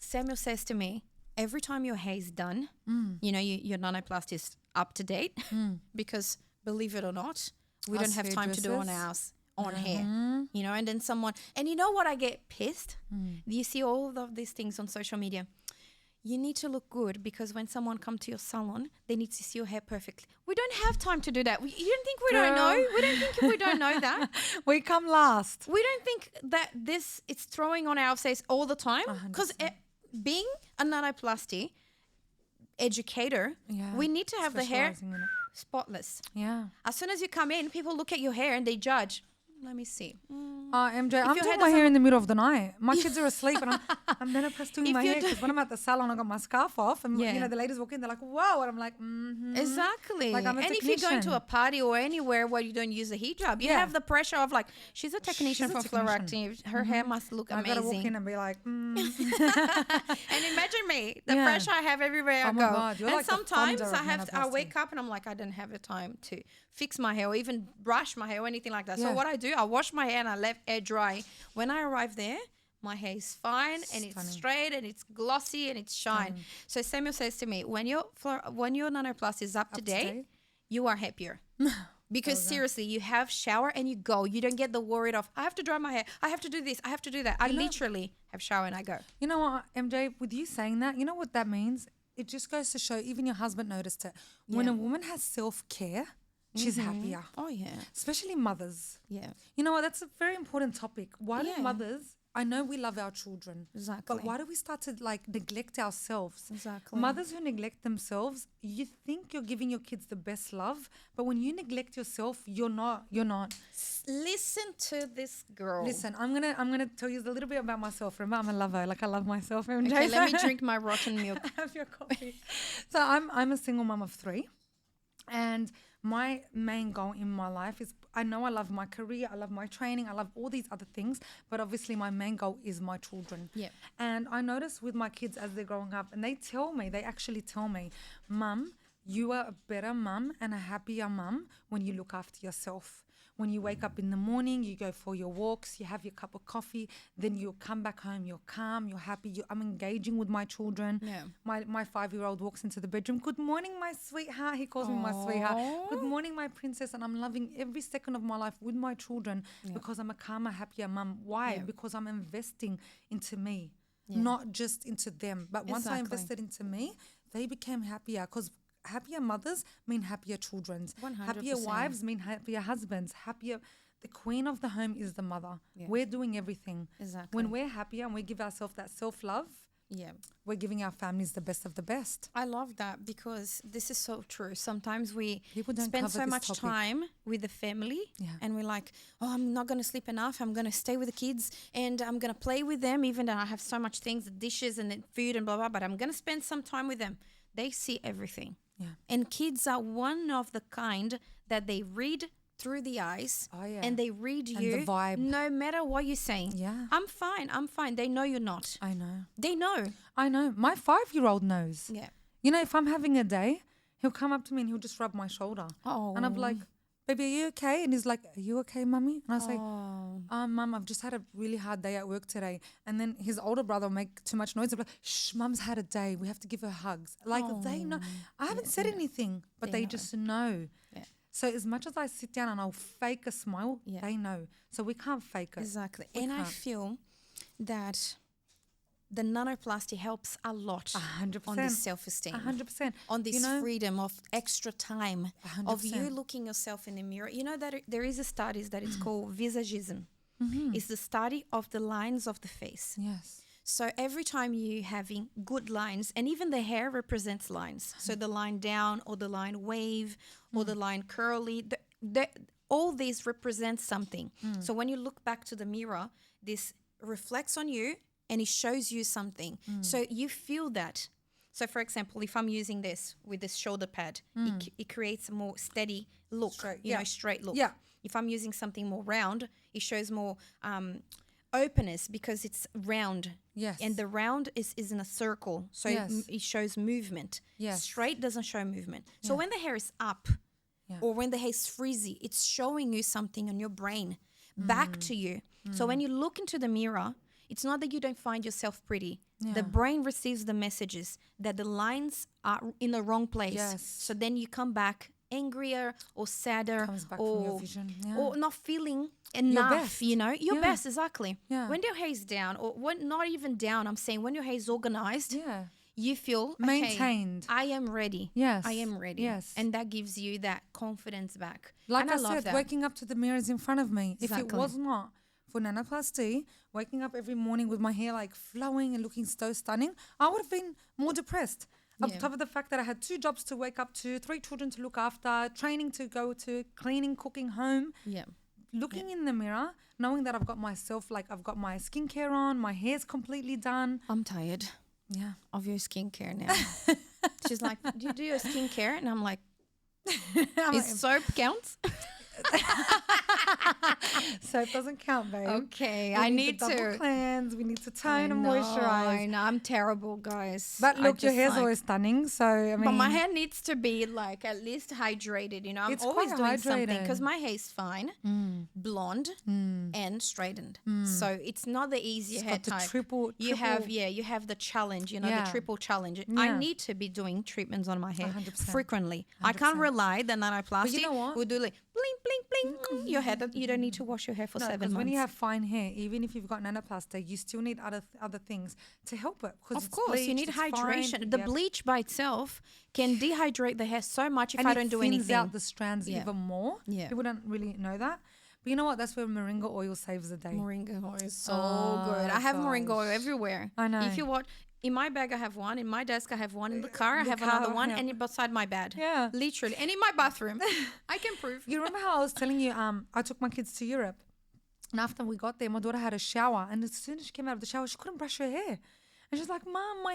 Speaker 1: Samuel says to me, every time your hair is done, your nanoplasty is up to date because believe it or not, we
Speaker 2: Us
Speaker 1: don't have time to do on
Speaker 2: hairdressers.
Speaker 1: ours on hair, and then and you know what, I get pissed. You see all of these things on social media. You need to look good because when someone come to your salon, they need to see your hair perfectly. We don't have time to do that. You don't think we don't know?
Speaker 2: Girl.
Speaker 1: We don't think we don't know that.
Speaker 2: We come last.
Speaker 1: We don't think that it's throwing on our face all the time because being a nanoplasty educator,
Speaker 2: Yeah.
Speaker 1: we need to have the hair
Speaker 2: Specialising in it.
Speaker 1: spotless.
Speaker 2: Yeah.
Speaker 1: As soon as you come in, people look at your hair and they judge. Let me see.
Speaker 2: MJ, I'm
Speaker 1: your
Speaker 2: doing
Speaker 1: hair
Speaker 2: my hair
Speaker 1: doesn't-
Speaker 2: in the middle of the night. My kids are asleep and I'm then pressed doing
Speaker 1: If
Speaker 2: my
Speaker 1: you
Speaker 2: hair because when I'm at the salon, I got my scarf off and
Speaker 1: Yeah.
Speaker 2: the ladies walk in, they're like, "Whoa!" and I'm like, "Mm-hmm."
Speaker 1: Exactly.
Speaker 2: Like I'm a
Speaker 1: and if you're going to
Speaker 2: technician.
Speaker 1: a party or anywhere where you don't use a hijab, you
Speaker 2: Yeah.
Speaker 1: have the pressure of like, she's a technician
Speaker 2: She's a
Speaker 1: from
Speaker 2: technician.
Speaker 1: Floractive. Her hair must look
Speaker 2: I gotta walk
Speaker 1: amazing.
Speaker 2: in and be like,
Speaker 1: And imagine me, the
Speaker 2: Yeah.
Speaker 1: pressure I have everywhere I
Speaker 2: Oh my
Speaker 1: go.
Speaker 2: God, you're
Speaker 1: and
Speaker 2: like the
Speaker 1: sometimes
Speaker 2: founder of
Speaker 1: I
Speaker 2: nanoplasty.
Speaker 1: wake up and I'm like, I don't have the time to fix my hair or even brush my hair or anything like that.
Speaker 2: Yeah.
Speaker 1: So what I do, I wash my hair and I let air dry. When I arrive there, my hair is fine and it's
Speaker 2: Stunning.
Speaker 1: straight and it's glossy and it's shine. So Samuel says to me, when your nanoplasty is up to date, you are happier. Because seriously, you have shower and you go. You don't get the worried of, I have to dry my hair. I have to do this. I have to do that. I literally have shower and I go.
Speaker 2: You know what, MJ, with you saying that, you know what that means? It just goes to show, even your husband noticed it. When
Speaker 1: Yeah.
Speaker 2: a woman has self-care, she's happier.
Speaker 1: Oh, yeah.
Speaker 2: Especially mothers.
Speaker 1: Yeah.
Speaker 2: You know what? That's a very important topic. Why
Speaker 1: Yeah.
Speaker 2: do mothers? I know we love our children,
Speaker 1: Exactly.
Speaker 2: but why do we start to neglect ourselves?
Speaker 1: Exactly.
Speaker 2: Mothers who neglect themselves, you think you're giving your kids the best love, but when you neglect yourself, you're not. You're not.
Speaker 1: Listen to this girl.
Speaker 2: Listen, I'm gonna tell you a little bit about myself. Remember, I'm a lover. Like I love myself. MJ.
Speaker 1: Okay, let me drink my rotten milk.
Speaker 2: Have your coffee. So I'm a single mom of 3, and my main goal in my life is, I know I love my career, I love my training, I love all these other things, but obviously my main goal is my children.
Speaker 1: Yeah.
Speaker 2: And I notice with my kids as they're growing up, and they actually tell me, "Mum, you are a better mum and a happier mum when you look after yourself. when you wake up in the morning, you go for your walks, you have your cup of coffee, then you come back home, you're calm, you're happy. I'm engaging with my children.
Speaker 1: Yeah.
Speaker 2: My 5-year-old walks into the bedroom. Good morning, my sweetheart. He calls me my sweetheart. Good morning, my princess. And I'm loving every second of my life with my children because I'm a calmer, happier mum. Why?
Speaker 1: Yeah.
Speaker 2: Because I'm investing into me, not just into them. But once I invested into me, they became happier because happier mothers mean happier children.
Speaker 1: 100%.
Speaker 2: Happier wives mean happier husbands. Happier. The queen of the home is the mother.
Speaker 1: Yeah.
Speaker 2: We're doing everything.
Speaker 1: Exactly.
Speaker 2: When we're happier and we give ourselves that self-love, we're giving our families the best of the best.
Speaker 1: I love that because this is so true. Sometimes we
Speaker 2: People don't
Speaker 1: spend
Speaker 2: cover
Speaker 1: so
Speaker 2: this
Speaker 1: much
Speaker 2: topic.
Speaker 1: time with the family and we're like, oh, I'm not going to sleep enough. I'm going to stay with the kids and I'm going to play with them even though I have so much things, the dishes and the food and blah, blah, but I'm going to spend some time with them. They see everything.
Speaker 2: Yeah.
Speaker 1: And kids are one of the kind that they read through the eyes and they read
Speaker 2: And
Speaker 1: you
Speaker 2: the vibe.
Speaker 1: no matter what you're saying.
Speaker 2: Yeah.
Speaker 1: I'm fine. They know you're not.
Speaker 2: I know.
Speaker 1: They know.
Speaker 2: I know. My 5-year-old knows.
Speaker 1: Yeah.
Speaker 2: You know, if I'm having a day, he'll come up to me and he'll just rub my shoulder.
Speaker 1: Oh.
Speaker 2: And I'm like, baby, are you okay? And he's like, are you okay, mummy? And I say,
Speaker 1: Oh.
Speaker 2: Mum, I've just had a really hard day at work today. And then his older brother will make too much noise. I'll be like, shh, mum's had a day. We have to give her hugs. Like they know. I haven't said anything, but they just know.
Speaker 1: Yeah.
Speaker 2: So as much as I sit down and I'll fake a smile, they know. So we can't fake it.
Speaker 1: Exactly.
Speaker 2: We
Speaker 1: And I
Speaker 2: can't.
Speaker 1: feel that the nanoplasty helps a lot
Speaker 2: 100%.
Speaker 1: on this self-esteem.
Speaker 2: 100%.
Speaker 1: On this
Speaker 2: You know,
Speaker 1: freedom of extra time, of you
Speaker 2: 100%.
Speaker 1: looking yourself in the mirror. You know that there is a study that it's called visagism. It's the study of the lines of the face.
Speaker 2: Yes.
Speaker 1: So every time you having good lines, and even the hair represents lines. So the line down or the line wave or the line curly, all these represent something. So when you look back to the mirror, this reflects on you and it shows you something. So you feel that. So for example, if I'm using this with this shoulder pad, it creates a more steady look, straight look.
Speaker 2: Yeah.
Speaker 1: If I'm using something more round, it shows more openness because it's round.
Speaker 2: Yes.
Speaker 1: And the round is in a circle. So
Speaker 2: Yes.
Speaker 1: it shows movement.
Speaker 2: Yes.
Speaker 1: Straight doesn't show movement. So when the hair is up or when the hair is frizzy, it's showing you something on your brain back to you. So when you look into the mirror, it's not that you don't find yourself pretty. The brain receives the messages that the lines are in the wrong place.
Speaker 2: Yes.
Speaker 1: So then you come back angrier or sadder
Speaker 2: Comes back from your vision. Yeah.
Speaker 1: or not feeling enough,
Speaker 2: best.
Speaker 1: you know, your
Speaker 2: Yeah.
Speaker 1: best, exactly.
Speaker 2: Yeah.
Speaker 1: When your hair is down or when not even down, I'm saying when your hair is organized,
Speaker 2: Yeah.
Speaker 1: you feel okay,
Speaker 2: Maintained.
Speaker 1: I am ready.
Speaker 2: Yes.
Speaker 1: I am ready.
Speaker 2: Yes.
Speaker 1: And that gives you that confidence back.
Speaker 2: Like
Speaker 1: and
Speaker 2: I
Speaker 1: love
Speaker 2: said,
Speaker 1: that.
Speaker 2: waking up to the mirrors in front of me. If it
Speaker 1: Exactly.
Speaker 2: was not for nanoplasty, waking up every morning with my hair like flowing and looking so stunning, I would have been more depressed. On top of the fact that I had 2 jobs to wake up to, 3 children to look after, training to go to, cleaning, cooking, home.
Speaker 1: Yeah.
Speaker 2: Looking in the mirror, knowing that I've got myself, like I've got my skincare on, my hair's completely done.
Speaker 1: I'm tired
Speaker 2: Yeah.
Speaker 1: of your skincare now. She's like, do you do your skincare? And I'm like, is soap counts?
Speaker 2: Soap doesn't count, babe.
Speaker 1: Okay,
Speaker 2: We
Speaker 1: I
Speaker 2: need
Speaker 1: need
Speaker 2: to double
Speaker 1: to.
Speaker 2: cleanse. We need to
Speaker 1: I
Speaker 2: tone and
Speaker 1: know,
Speaker 2: moisturize.
Speaker 1: I know, I'm terrible, guys.
Speaker 2: But
Speaker 1: I
Speaker 2: look, your
Speaker 1: just
Speaker 2: hair's
Speaker 1: like-
Speaker 2: always stunning. So I mean,
Speaker 1: But my hair needs to be like at least hydrated, you know. I'm
Speaker 2: It's
Speaker 1: always
Speaker 2: quite
Speaker 1: doing something
Speaker 2: hydrated.
Speaker 1: because my hair is fine, blonde, and straightened. So it's not the easier hair
Speaker 2: got the
Speaker 1: type.
Speaker 2: triple-
Speaker 1: you have the challenge, you know,
Speaker 2: Yeah.
Speaker 1: the triple challenge. I
Speaker 2: Yeah.
Speaker 1: need to be doing treatments on my hair
Speaker 2: 100%.
Speaker 1: frequently. I can't
Speaker 2: 100%.
Speaker 1: rely that nanoplasty
Speaker 2: know what?
Speaker 1: will do like bling bling bling. Your hair, you don't need to wash your hair for 7
Speaker 2: because
Speaker 1: months.
Speaker 2: when you have fine hair, even if you've got nanoplasty, you still need other things to help it.
Speaker 1: Of course, you need hydration. The bleach by itself can dehydrate the hair so much if
Speaker 2: and
Speaker 1: I
Speaker 2: it
Speaker 1: don't do
Speaker 2: thins
Speaker 1: anything.
Speaker 2: out the strands
Speaker 1: Yeah.
Speaker 2: even more.
Speaker 1: Yeah.
Speaker 2: People don't really know that. But you know what? That's where moringa oil saves the day.
Speaker 1: Moringa oil is so
Speaker 2: Oh,
Speaker 1: good. I have moringa oil
Speaker 2: gosh.
Speaker 1: everywhere.
Speaker 2: I know.
Speaker 1: If you watch, in my bag I have one, in my desk I have one, in the car I
Speaker 2: The
Speaker 1: have another
Speaker 2: car,
Speaker 1: one,
Speaker 2: yeah.
Speaker 1: and beside my bed.
Speaker 2: Yeah.
Speaker 1: Literally. And in my bathroom. I can prove.
Speaker 2: You remember how I was telling you, I took my kids to Europe. And after we got there, my daughter had a shower. And as soon as she came out of the shower, she couldn't brush her hair. And she's like, Mom, my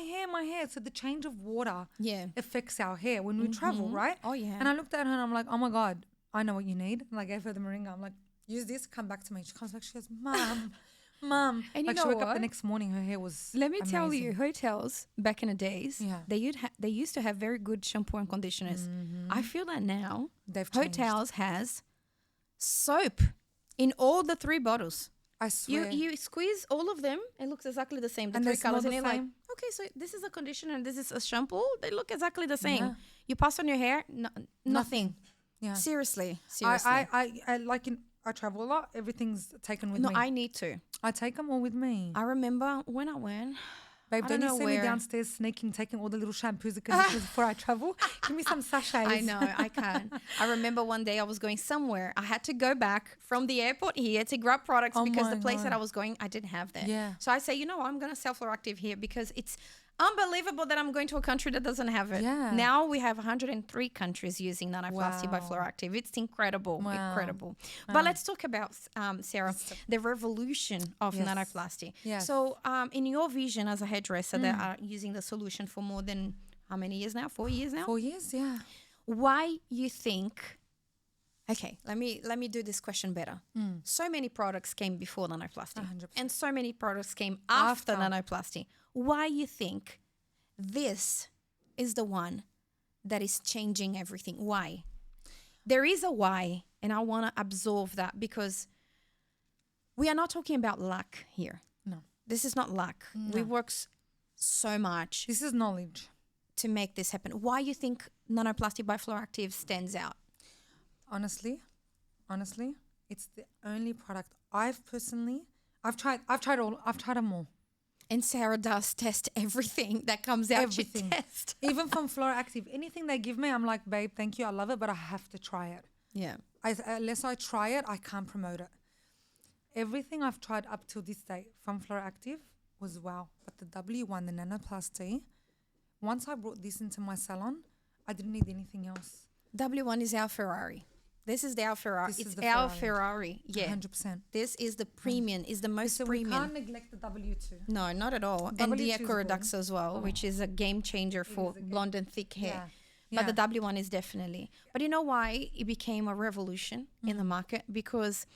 Speaker 2: hair. So the change of water
Speaker 1: Yeah.
Speaker 2: affects our hair when we travel, right?
Speaker 1: Oh, yeah.
Speaker 2: And I looked at her and I'm like, oh my God, I know what you need. And I gave her the moringa. I'm like, use this, come back to me. She comes back, she goes, Mom.
Speaker 1: And you
Speaker 2: like
Speaker 1: know
Speaker 2: she woke up
Speaker 1: what?
Speaker 2: the next morning, her hair was
Speaker 1: Let me tell
Speaker 2: amazing.
Speaker 1: you, hotels back in the days,
Speaker 2: Yeah.
Speaker 1: they used to have very good shampoo and conditioners. I feel that now
Speaker 2: They've changed.
Speaker 1: hotels has soap in all the 3 bottles.
Speaker 2: I swear.
Speaker 1: You squeeze all of them. It looks exactly the same. The
Speaker 2: And
Speaker 1: 3
Speaker 2: they smell
Speaker 1: colors,
Speaker 2: the
Speaker 1: and you're like,
Speaker 2: same.
Speaker 1: okay, so this is a conditioner and this is a shampoo. They look exactly the same.
Speaker 2: Yeah.
Speaker 1: You pass on your hair, nothing.
Speaker 2: Yeah.
Speaker 1: Seriously.
Speaker 2: I like I travel a lot. Everything's taken with
Speaker 1: No,
Speaker 2: me.
Speaker 1: I need to.
Speaker 2: I take them all with me.
Speaker 1: I remember when I went.
Speaker 2: Babe,
Speaker 1: I
Speaker 2: don't
Speaker 1: don't
Speaker 2: you
Speaker 1: know
Speaker 2: see me
Speaker 1: where.
Speaker 2: downstairs sneaking, taking all the little shampoos and conditioners before I travel? Give me some sachets.
Speaker 1: I know, I can. I remember one day I was going somewhere. I had to go back from the airport here to grab products because
Speaker 2: my
Speaker 1: the place that
Speaker 2: God.
Speaker 1: I was going, I didn't have there.
Speaker 2: Yeah.
Speaker 1: So I say, you know what, I'm going to sell Floractive here because it's unbelievable that I'm going to a country that doesn't have it.
Speaker 2: Yeah.
Speaker 1: Now we have 103 countries using Nanoplasty by
Speaker 2: Wow.
Speaker 1: Floractive. It's incredible.
Speaker 2: Wow.
Speaker 1: Incredible. But let's talk about, Sarah, the revolution of
Speaker 2: Yes.
Speaker 1: Nanoplasty.
Speaker 2: Yes.
Speaker 1: So in your vision as a hairdresser that are using the solution for more than how many years now? 4 years now?
Speaker 2: 4 years, yeah.
Speaker 1: Why you think, okay, let me do this question better. So many products came before nanoplasty
Speaker 2: 100%.
Speaker 1: and so many products came after
Speaker 2: After.
Speaker 1: nanoplasty. Why you think this is the one that is changing everything? Why? There is a why, and I want to absorb that because we are not talking about luck here.
Speaker 2: No.
Speaker 1: This is not luck. We work so much
Speaker 2: This is knowledge.
Speaker 1: to make this happen. Why you think Nanoplasty by Floractive stands out?
Speaker 2: Honestly, it's the only product I've tried them all.
Speaker 1: And Sarah does test everything that comes out.
Speaker 2: Everything.
Speaker 1: She tests.
Speaker 2: Even from Floractive, anything they give me, I'm like, babe, thank you, I love it, but I have to try it.
Speaker 1: Yeah.
Speaker 2: Unless I try it, I can't promote it. Everything I've tried up till this day from Floractive was wow. But the W1, the Nanoplasty, once I brought this into my salon, I didn't need anything else.
Speaker 1: W1 is our Ferrari. This is our Ferrari.
Speaker 2: This is
Speaker 1: It's
Speaker 2: the
Speaker 1: our
Speaker 2: Ferrari.
Speaker 1: Ferrari. Yeah.
Speaker 2: 100%.
Speaker 1: This is the premium, is the most
Speaker 2: So we
Speaker 1: premium.
Speaker 2: can't neglect the W2.
Speaker 1: No, not at all. And
Speaker 2: W2
Speaker 1: the
Speaker 2: is
Speaker 1: Eco
Speaker 2: good.
Speaker 1: Redux as well, which is a game changer for
Speaker 2: is a game-
Speaker 1: blonde and thick hair.
Speaker 2: Yeah.
Speaker 1: But the W1 is definitely. But you know why it became a revolution in the market? Because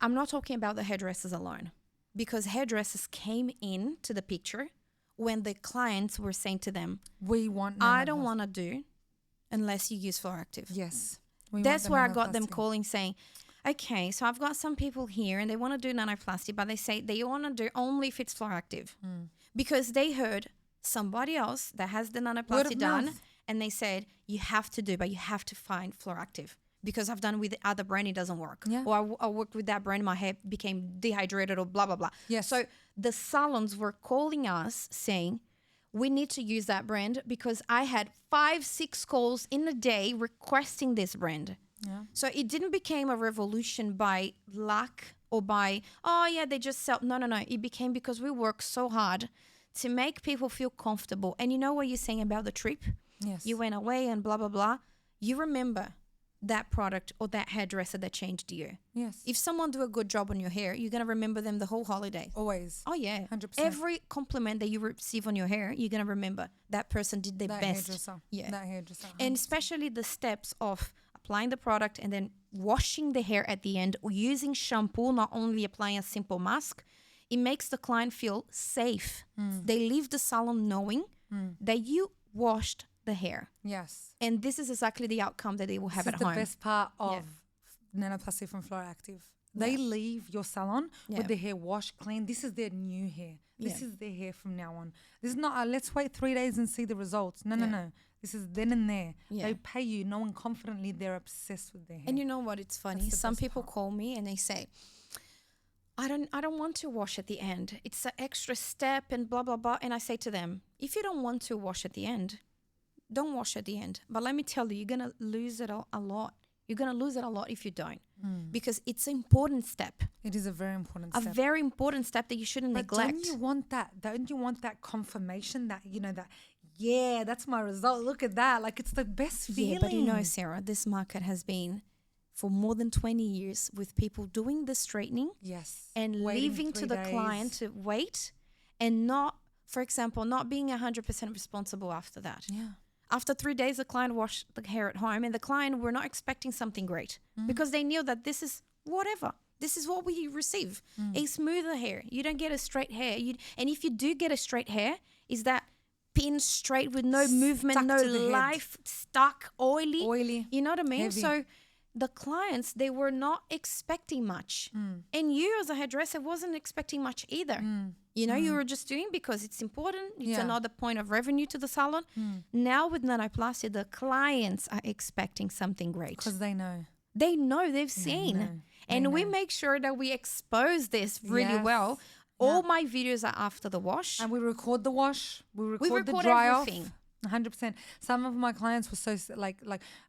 Speaker 1: I'm not talking about the hairdressers alone. Because hairdressers came in to the picture when the clients were saying to them,
Speaker 2: We want
Speaker 1: I don't
Speaker 2: Nanoplasty.
Speaker 1: want to do unless you use Floractive.
Speaker 2: Yes. We want
Speaker 1: That's
Speaker 2: the
Speaker 1: where I got them
Speaker 2: Nanoplasty.
Speaker 1: calling saying, okay, so I've got some people here and they want to do nanoplasty, but they say they want to do only if it's Floractive. Because they heard somebody else that has the
Speaker 2: Word
Speaker 1: nanoplasty
Speaker 2: of
Speaker 1: done
Speaker 2: mouth.
Speaker 1: and they said, you have to do, but you have to find Floractive. Because I've done with the other brand, it doesn't work.
Speaker 2: Yeah.
Speaker 1: Or I worked with that brand, my hair became dehydrated or blah, blah, blah.
Speaker 2: Yes.
Speaker 1: So the salons were calling us saying, we need to use that brand because I had 5-6 calls in a day requesting this brand.
Speaker 2: Yeah.
Speaker 1: So it didn't become a revolution by luck or by, oh yeah, they just sell. No. It became because we work so hard to make people feel comfortable. And you know what you're saying about the trip?
Speaker 2: Yes.
Speaker 1: You went away and blah, blah, blah. You remember that product or that hairdresser that changed you.
Speaker 2: Yes.
Speaker 1: If someone do a good job on your hair, you're going to remember them the whole holiday.
Speaker 2: Always.
Speaker 1: Oh, yeah.
Speaker 2: 100%.
Speaker 1: Every compliment that you receive on your hair, you're going to remember that person did their
Speaker 2: That
Speaker 1: best.
Speaker 2: hairdresser.
Speaker 1: Yeah.
Speaker 2: That hairdresser.
Speaker 1: And especially the steps of applying the product and then washing the hair at the end or using shampoo, not only applying a simple mask, it makes the client feel safe. They leave the salon knowing that you washed the hair.
Speaker 2: Yes.
Speaker 1: And this is exactly the outcome that they will have
Speaker 2: This
Speaker 1: at
Speaker 2: is the
Speaker 1: home.
Speaker 2: best part of Nanoplasty from Floractive. They leave your salon with their hair washed, clean. This is their new hair. This is their hair from now on. This is not, let's wait 3 days and see the results. No. This is then and there.
Speaker 1: Yeah.
Speaker 2: They pay you knowing confidently they're obsessed with their hair.
Speaker 1: And you know what? It's funny.
Speaker 2: That's the
Speaker 1: Some
Speaker 2: best
Speaker 1: people
Speaker 2: part.
Speaker 1: call me and they say, I don't want to wash at the end. It's an extra step and blah, blah, blah. And I say to them, if you don't want to wash at the end, don't wash at the end. But let me tell you, you're going to lose it a lot. You're going to lose it a lot if you don't. Because it's an important step.
Speaker 2: It is a very important
Speaker 1: A
Speaker 2: step.
Speaker 1: very important step that you shouldn't
Speaker 2: But
Speaker 1: neglect.
Speaker 2: don't you want that? Don't you want that confirmation that, that, yeah, that's my result. Look at that. Like, it's the best feeling.
Speaker 1: Yeah, but you know, Sarah, this market has been for more than 20 years with people doing the straightening
Speaker 2: Yes.
Speaker 1: and
Speaker 2: Waiting
Speaker 1: leaving
Speaker 2: 3
Speaker 1: to the
Speaker 2: days.
Speaker 1: client to wait and not, for example, not being 100% responsible after that.
Speaker 2: Yeah.
Speaker 1: After 3 days, the client washed the hair at home and the client were not expecting something great because they knew that this is whatever. This is what we receive. A smoother hair. You don't get a straight hair. And if you do get a straight hair, is that pin straight with no movement,
Speaker 2: Stuck
Speaker 1: no
Speaker 2: to the head.
Speaker 1: life, stuck, oily.
Speaker 2: Oily.
Speaker 1: You know what I mean?
Speaker 2: Heavy.
Speaker 1: So the clients, they were not expecting much. And you as a hairdresser wasn't expecting much either. You know, you were just doing because it's important. It's another point of revenue to the salon. Now with nanoplasty, the clients are expecting something great.
Speaker 2: Because they know.
Speaker 1: They know, they've seen. And we make sure that we expose this really well. All my videos are after the wash.
Speaker 2: And we record the wash. We record the dry
Speaker 1: everything.
Speaker 2: off. 100%. Some of my clients were so like,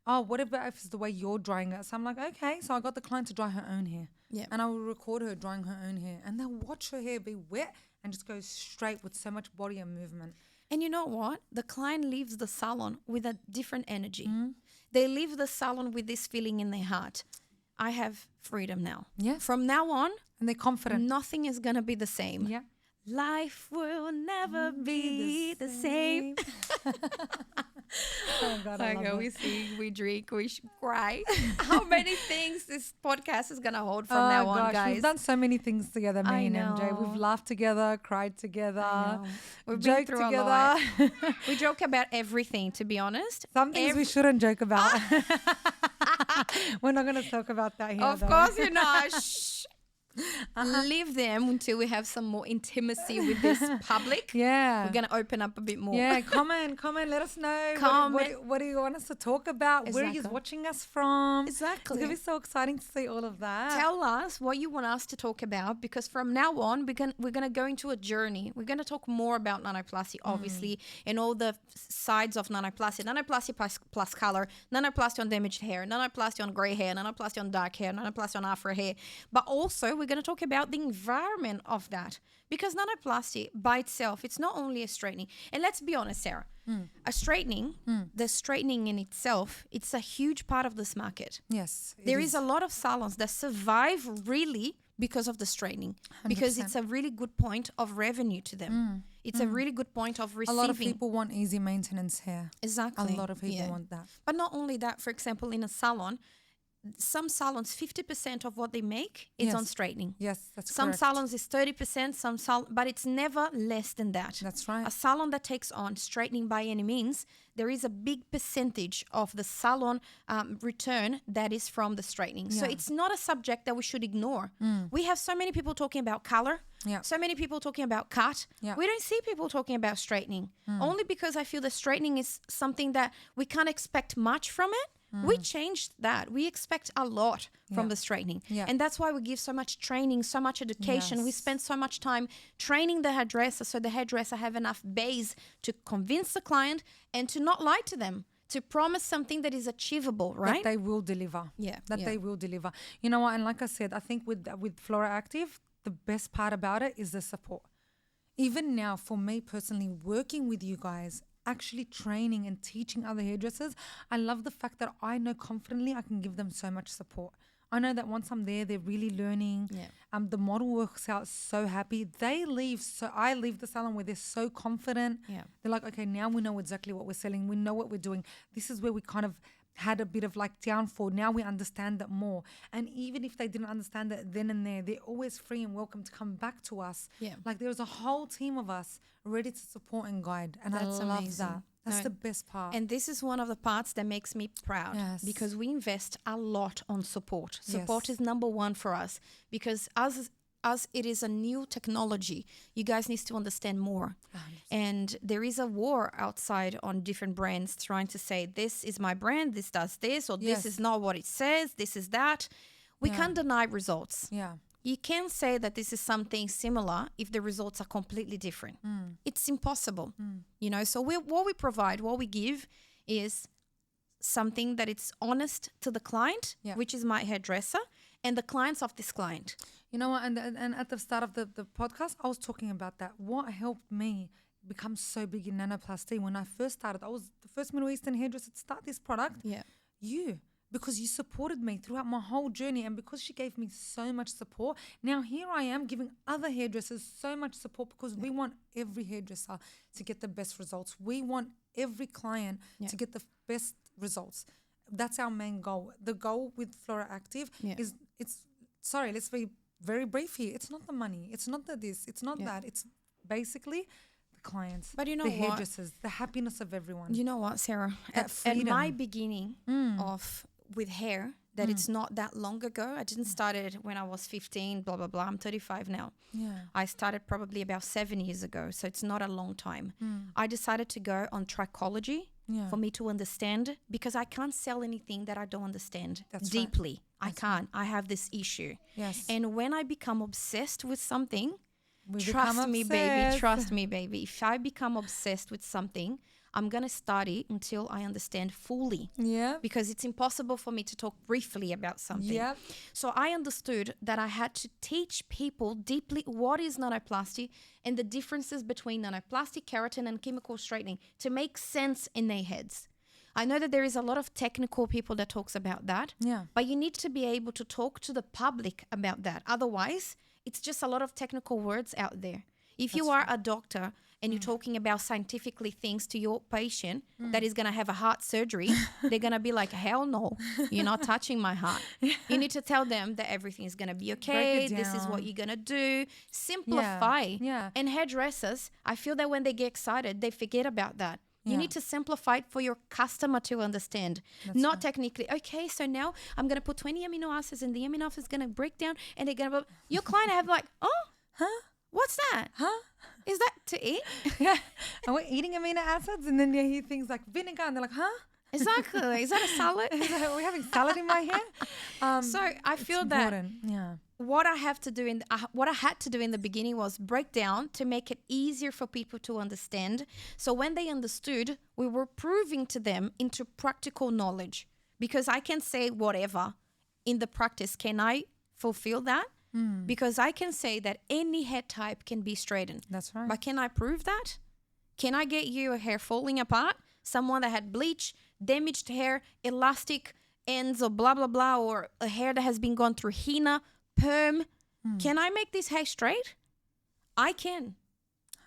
Speaker 2: oh, whatever if it's the way you're drying it. So I'm like, okay. So I got the client to dry her own hair. Yeah. And I will record her drying her own hair. And they'll watch her hair be wet and just go straight with so much body and movement.
Speaker 1: And you know what? The client leaves the salon with a different energy. They leave the salon with this feeling in their heart. I have freedom now.
Speaker 2: Yeah.
Speaker 1: From now on.
Speaker 2: And they're confident.
Speaker 1: Nothing is going to be the same.
Speaker 2: Yeah.
Speaker 1: Life will never be the same.
Speaker 2: Oh God, I love it.
Speaker 1: We sing, we drink, we cry. How many things this podcast is going to hold from now on, guys?
Speaker 2: We've done so many things together, me and MJ. We've laughed together, cried together,
Speaker 1: we've
Speaker 2: joked
Speaker 1: been through
Speaker 2: together.
Speaker 1: A lot. We joke about everything, to be honest.
Speaker 2: Some things we shouldn't joke about. We're not going to talk about that here.
Speaker 1: Of course you're not. Shh. Leave them until we have some more intimacy with this public.
Speaker 2: Yeah.
Speaker 1: We're going to open up a bit more.
Speaker 2: Yeah, comment. Let us know. What do you want us to talk about? Where are you watching us from?
Speaker 1: Exactly.
Speaker 2: It's going to be so exciting to see all of that.
Speaker 1: Tell us what you want us to talk about, because from now on, we're going to go into a journey. We're going to talk more about nanoplasty, obviously, and all the sides of nanoplasty. Nanoplasty plus color, nanoplasty on damaged hair, nanoplasty on gray hair, nanoplasty on dark hair, nanoplasty on afro hair. But also, we're going to talk about the environment of that, because nanoplasty by itself, it's not only a straightening. And let's be honest, Sarah, a straightening, the straightening in itself, it's a huge part of this market.
Speaker 2: Yes.
Speaker 1: There is a lot of salons that survive really because of the straightening,
Speaker 2: 100%.
Speaker 1: because it's a really good point of revenue to them. It's a really good point of receiving.
Speaker 2: A lot of people want easy maintenance hair.
Speaker 1: Exactly.
Speaker 2: A lot of people want that.
Speaker 1: But not only that, for example, in a salon, some salons, 50% of what they make is on straightening.
Speaker 2: Yes, that's
Speaker 1: some
Speaker 2: correct.
Speaker 1: salons is 30%, but it's never less than that.
Speaker 2: That's right.
Speaker 1: A salon that takes on straightening by any means, there is a big percentage of the salon return that is from the straightening. So it's not a subject that we should ignore. We have so many people talking about color. So many people talking about cut. We don't see people talking about straightening. Only because I feel the straightening is something that we can't expect much from it. We changed that. We expect a lot from the straightening. And that's why we give so much training, so much education. We spend so much time training the hairdresser, so the hairdresser have enough base to convince the client and to not lie to them, to promise something that is achievable, right?
Speaker 2: That they will deliver. They will deliver. You know what? And like I said, I think with Floractive, the best part about it is the support. Even now, for me personally, working with you guys, actually training and teaching other hairdressers, I love the fact that I know confidently I can give them so much support. I know that once I'm there, they're really learning. The model works out so happy. They leave, so I leave the salon where they're so confident. They're like, okay, now we know exactly what we're selling. We know what we're doing. This is where we kind of had a bit of like downfall. Now we understand that more. And even if they didn't understand it then and there, they're always free and welcome to come back to us. Like there's a whole team of us ready to support and guide. And
Speaker 1: that's
Speaker 2: I love
Speaker 1: amazing.
Speaker 2: that. That's the best part.
Speaker 1: And this is one of the parts that makes me proud, because we invest a lot on support. Support is number one for us, because as it is a new technology, you guys need to understand more. And there is a war outside on different brands trying to say, this is my brand, this does this, or this is not what it says, this is that. We can't deny results. You can't say that this is something similar if the results are completely different. It's impossible, you know. So what we provide, what we give is something that it's honest to the client, which is my hairdresser, and the clients of this client.
Speaker 2: You know what? And at the start of the podcast, I was talking about that. What helped me become so big in nanoplasty when I first started? I was the first Middle Eastern hairdresser to start this product. Because you supported me throughout my whole journey, and because she gave me so much support, now here I am giving other hairdressers so much support, because we want every hairdresser to get the best results. We want every client to get the best results. That's our main goal. The goal with Floractive is, let's be very brief here. It's not the money. It's not the this. It's not that. It's basically the clients,
Speaker 1: but you know
Speaker 2: the
Speaker 1: what?
Speaker 2: hairdressers, the happiness of everyone.
Speaker 1: You know what, Sarah? At my beginning with hair, that it's not that long ago. I didn't start it when I was 15, blah, blah, blah. I'm 35 now.
Speaker 2: Yeah.
Speaker 1: I started probably about 7 years ago, so it's not a long time. I decided to go on trichology for me to understand, because I can't sell anything that I don't understand deeply. I can't. I have this issue.
Speaker 2: Yes.
Speaker 1: And when I become obsessed with something,
Speaker 2: We
Speaker 1: trust
Speaker 2: become
Speaker 1: me,
Speaker 2: obsessed.
Speaker 1: trust me, baby. If I become obsessed with something, I'm going to study until I understand fully.
Speaker 2: Yeah.
Speaker 1: Because it's impossible for me to talk briefly about something.
Speaker 2: Yep.
Speaker 1: So I understood that I had to teach people deeply what is nanoplasty and the differences between nanoplasty, keratin, and chemical straightening to make sense in their heads. I know that there is a lot of technical people that talks about that, but you need to be able to talk to the public about that. Otherwise, it's just a lot of technical words out there. If you are a doctor and you're talking about scientifically things to your patient that is going to have a heart surgery, they're going to be like, hell no, you're not touching my heart. You need to tell them that everything is going to be okay. This is what you're going to do. Simplify.
Speaker 2: Yeah.
Speaker 1: And hairdressers, I feel that when they get excited, they forget about that. You need to simplify it for your customer to understand. Not technically, okay, so now I'm going to put 20 amino acids and the amino acids is going to break down and they're going to, your client have like, oh, what's that? Is that to eat?
Speaker 2: Yeah. And we're eating amino acids, and then they hear things like vinegar, and they're like, huh?
Speaker 1: Exactly. Is that a salad?
Speaker 2: Are we having salad in my hair?
Speaker 1: So I feel that
Speaker 2: Yeah.
Speaker 1: what I have to do what I had to do in the beginning was break down to make it easier for people to understand. So when they understood, we were proving to them into practical knowledge, because I can say whatever in the practice. Can I fulfill that? Because I can say that any hair type can be straightened.
Speaker 2: That's right.
Speaker 1: But can I prove that? Can I get you a hair falling apart? Someone that had bleach, damaged hair, elastic ends or blah, blah, blah, or a hair that has been gone through henna, perm. Can I make this hair straight? I can.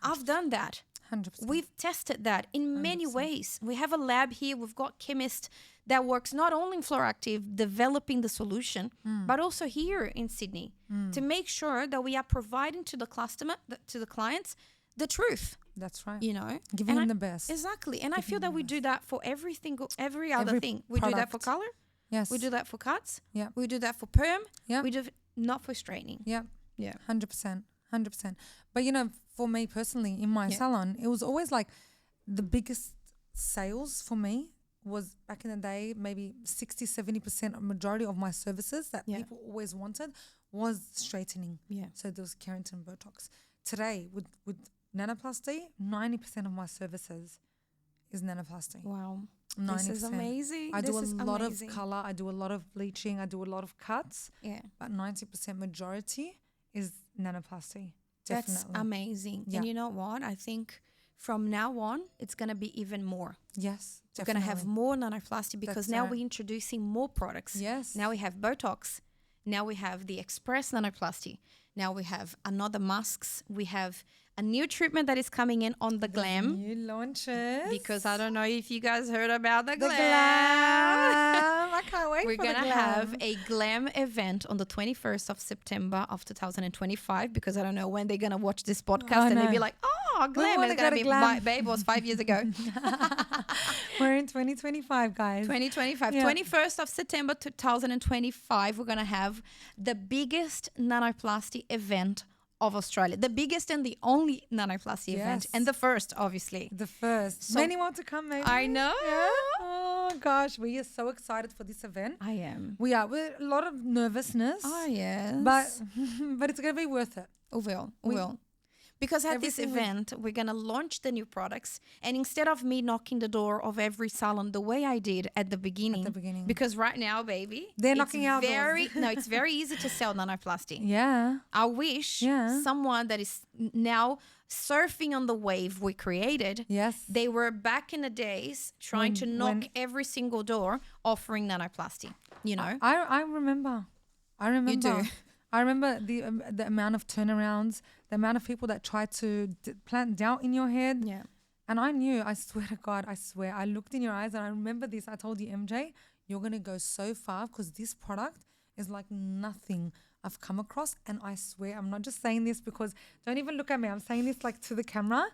Speaker 1: I've done that.
Speaker 2: 100%.
Speaker 1: We've tested that in many ways. We have a lab here. We've got chemists that works not only in Floractive developing the solution, but also here in Sydney to make sure that we are providing to the customer, to the clients, the truth.
Speaker 2: That's right.
Speaker 1: You know,
Speaker 2: Giving them the best.
Speaker 1: Exactly. And I feel that we do that for every other thing. We do that for
Speaker 2: product.
Speaker 1: color.
Speaker 2: Yes.
Speaker 1: We do that for cuts.
Speaker 2: Yeah.
Speaker 1: We do that for perm.
Speaker 2: Yeah.
Speaker 1: We do not for straightening.
Speaker 2: Yeah.
Speaker 1: Yeah.
Speaker 2: 100%. 100%. But, you know, for me personally, in my salon, it was always like the biggest sales for me was back in the day, maybe 60-70% majority of my services that people always wanted was straightening. Yeah. So there was keratin, Botox. Today, with nanoplasty, 90% of my services is nanoplasty.
Speaker 1: Wow.
Speaker 2: 90%.
Speaker 1: This is amazing.
Speaker 2: I do a lot of color. I do a lot of bleaching. I do a lot of cuts. Yeah. But 90% majority is nanoplasty. Definitely.
Speaker 1: That's amazing. Yeah. And you know what? I think from now on, it's going to be even more.
Speaker 2: Yes,
Speaker 1: definitely. We're going to have more nanoplasty because now we're introducing more products.
Speaker 2: Yes.
Speaker 1: Now we have Botox. Now we have the Express nanoplasty. Now we have another masks. We have a new treatment that is coming in on the Glam.
Speaker 2: New launches.
Speaker 1: Because I don't know if you guys heard about the Glam.
Speaker 2: I can't wait
Speaker 1: We're
Speaker 2: for the Glam.
Speaker 1: going to have a Glam event on the 21st of September of 2025 because I don't know when they're going to watch this podcast and they'll be like, oh, Glam. And it's going to be, babe, was 5 years ago.
Speaker 2: We're in 2025, guys.
Speaker 1: 2025. Yeah. 21st of September 2025, we're going to have the biggest nanoplasty event of Australia. The biggest and the only nanoplasty event. And the first, obviously.
Speaker 2: The first. So many more to come, maybe.
Speaker 1: I know.
Speaker 2: Yeah. Oh, gosh. We are so excited for this event.
Speaker 1: I am.
Speaker 2: We are. With a lot of nervousness.
Speaker 1: Oh, yes.
Speaker 2: But it's going to be worth it.
Speaker 1: We will. Because at this event, we're going to launch the new products. And instead of me knocking the door of every salon the way I did at the beginning. Because right now, baby.
Speaker 2: They're knocking out
Speaker 1: doors. No, it's very easy to sell nanoplasty.
Speaker 2: Yeah.
Speaker 1: I wish someone that is now surfing on the wave we created.
Speaker 2: Yes.
Speaker 1: They were back in the days trying to knock every single door offering nanoplasty. You know?
Speaker 2: I remember.
Speaker 1: You do.
Speaker 2: I remember the amount of turnarounds, the amount of people that tried to plant doubt in your head.
Speaker 1: Yeah.
Speaker 2: And I knew, I swear to God, I looked in your eyes and I remember this. I told you, MJ, you're going to go so far because this product is like nothing I've come across. And I swear, I'm not just saying this because, don't even look at me. I'm saying this like to the camera.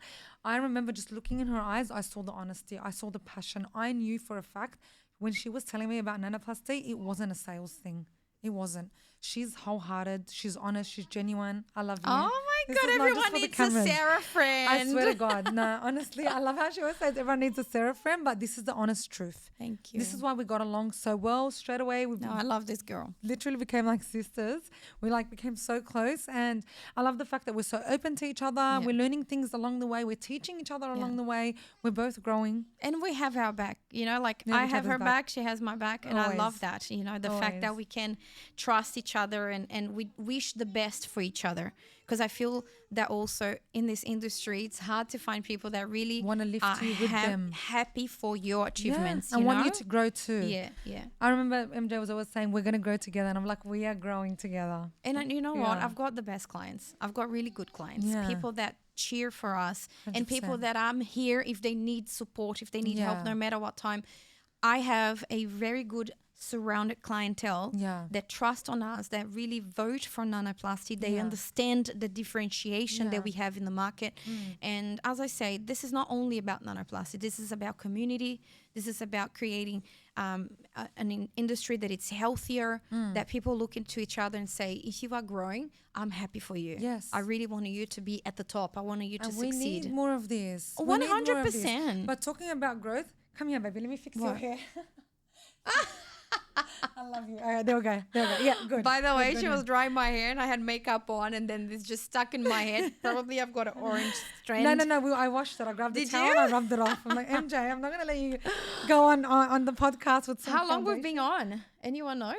Speaker 2: I remember just looking in her eyes. I saw the honesty. I saw the passion. I knew for a fact when she was telling me about nanoplasty, it wasn't a sales thing. It wasn't. She's wholehearted. She's honest. She's genuine. I love you.
Speaker 1: Oh my
Speaker 2: This
Speaker 1: God,
Speaker 2: is not just
Speaker 1: everyone
Speaker 2: for the
Speaker 1: needs a
Speaker 2: cameras.
Speaker 1: Sarah friend.
Speaker 2: I swear to God. No, honestly, I love how she always says everyone needs a Sarah friend, but this is the honest truth.
Speaker 1: Thank you.
Speaker 2: This is why we got along so well straight away. We
Speaker 1: No, I love this girl.
Speaker 2: literally became like sisters. We like became so close, and I love the fact that we're so open to each other. We're learning things along the way. We're teaching each other along the way. We're both growing.
Speaker 1: And we have our back, you know, like
Speaker 2: Yeah,
Speaker 1: I
Speaker 2: each
Speaker 1: have her
Speaker 2: other's
Speaker 1: back,
Speaker 2: back.
Speaker 1: she has my back, and I
Speaker 2: Always.
Speaker 1: love that, you know, the fact that
Speaker 2: Always.
Speaker 1: we can trust each other and we wish the best for each other. Because I feel that also in this industry, it's hard to find people that really
Speaker 2: Wanna lift
Speaker 1: are
Speaker 2: you with them.
Speaker 1: happy for your achievements.
Speaker 2: I
Speaker 1: you
Speaker 2: want
Speaker 1: know?
Speaker 2: you to grow too.
Speaker 1: Yeah, yeah.
Speaker 2: I remember MJ was always saying, we're going to grow together. And I'm like, we are growing together.
Speaker 1: And you know what?
Speaker 2: Yeah.
Speaker 1: I've got the best clients. I've got really good clients.
Speaker 2: Yeah.
Speaker 1: People that cheer for us and people
Speaker 2: 100%.
Speaker 1: that I'm here if they need support, if they need help,
Speaker 2: Yeah.
Speaker 1: no matter what time. I have a very good surrounded clientele
Speaker 2: Yeah.
Speaker 1: that trust on us, that really vote for nanoplasty. They
Speaker 2: Yeah.
Speaker 1: understand the differentiation
Speaker 2: Yeah.
Speaker 1: that we have in the market. And as I say, this is not only about nanoplasty. This is about community. This is about creating an industry that it's healthier, that people look into each other and say, if you are growing, I'm happy for you.
Speaker 2: Yes.
Speaker 1: I really want you to be at the top. I want you to
Speaker 2: And we
Speaker 1: succeed.
Speaker 2: need more of this. We need more of this.
Speaker 1: 100%.
Speaker 2: But talking about growth, come here, baby. Let me fix your
Speaker 1: What?
Speaker 2: hair. I love you. All right, there we go. There we go. Yeah, good.
Speaker 1: By the
Speaker 2: Good,
Speaker 1: way,
Speaker 2: good,
Speaker 1: she
Speaker 2: good.
Speaker 1: was drying my hair and I had makeup on and then this just stuck in my head. Probably I've got an orange strand.
Speaker 2: No. I washed it. I grabbed the
Speaker 1: Did
Speaker 2: towel
Speaker 1: you?
Speaker 2: and I rubbed it off. I'm like, MJ, I'm not going to let you go on the podcast with some
Speaker 1: How long we've
Speaker 2: foundation.
Speaker 1: been on? Anyone knows?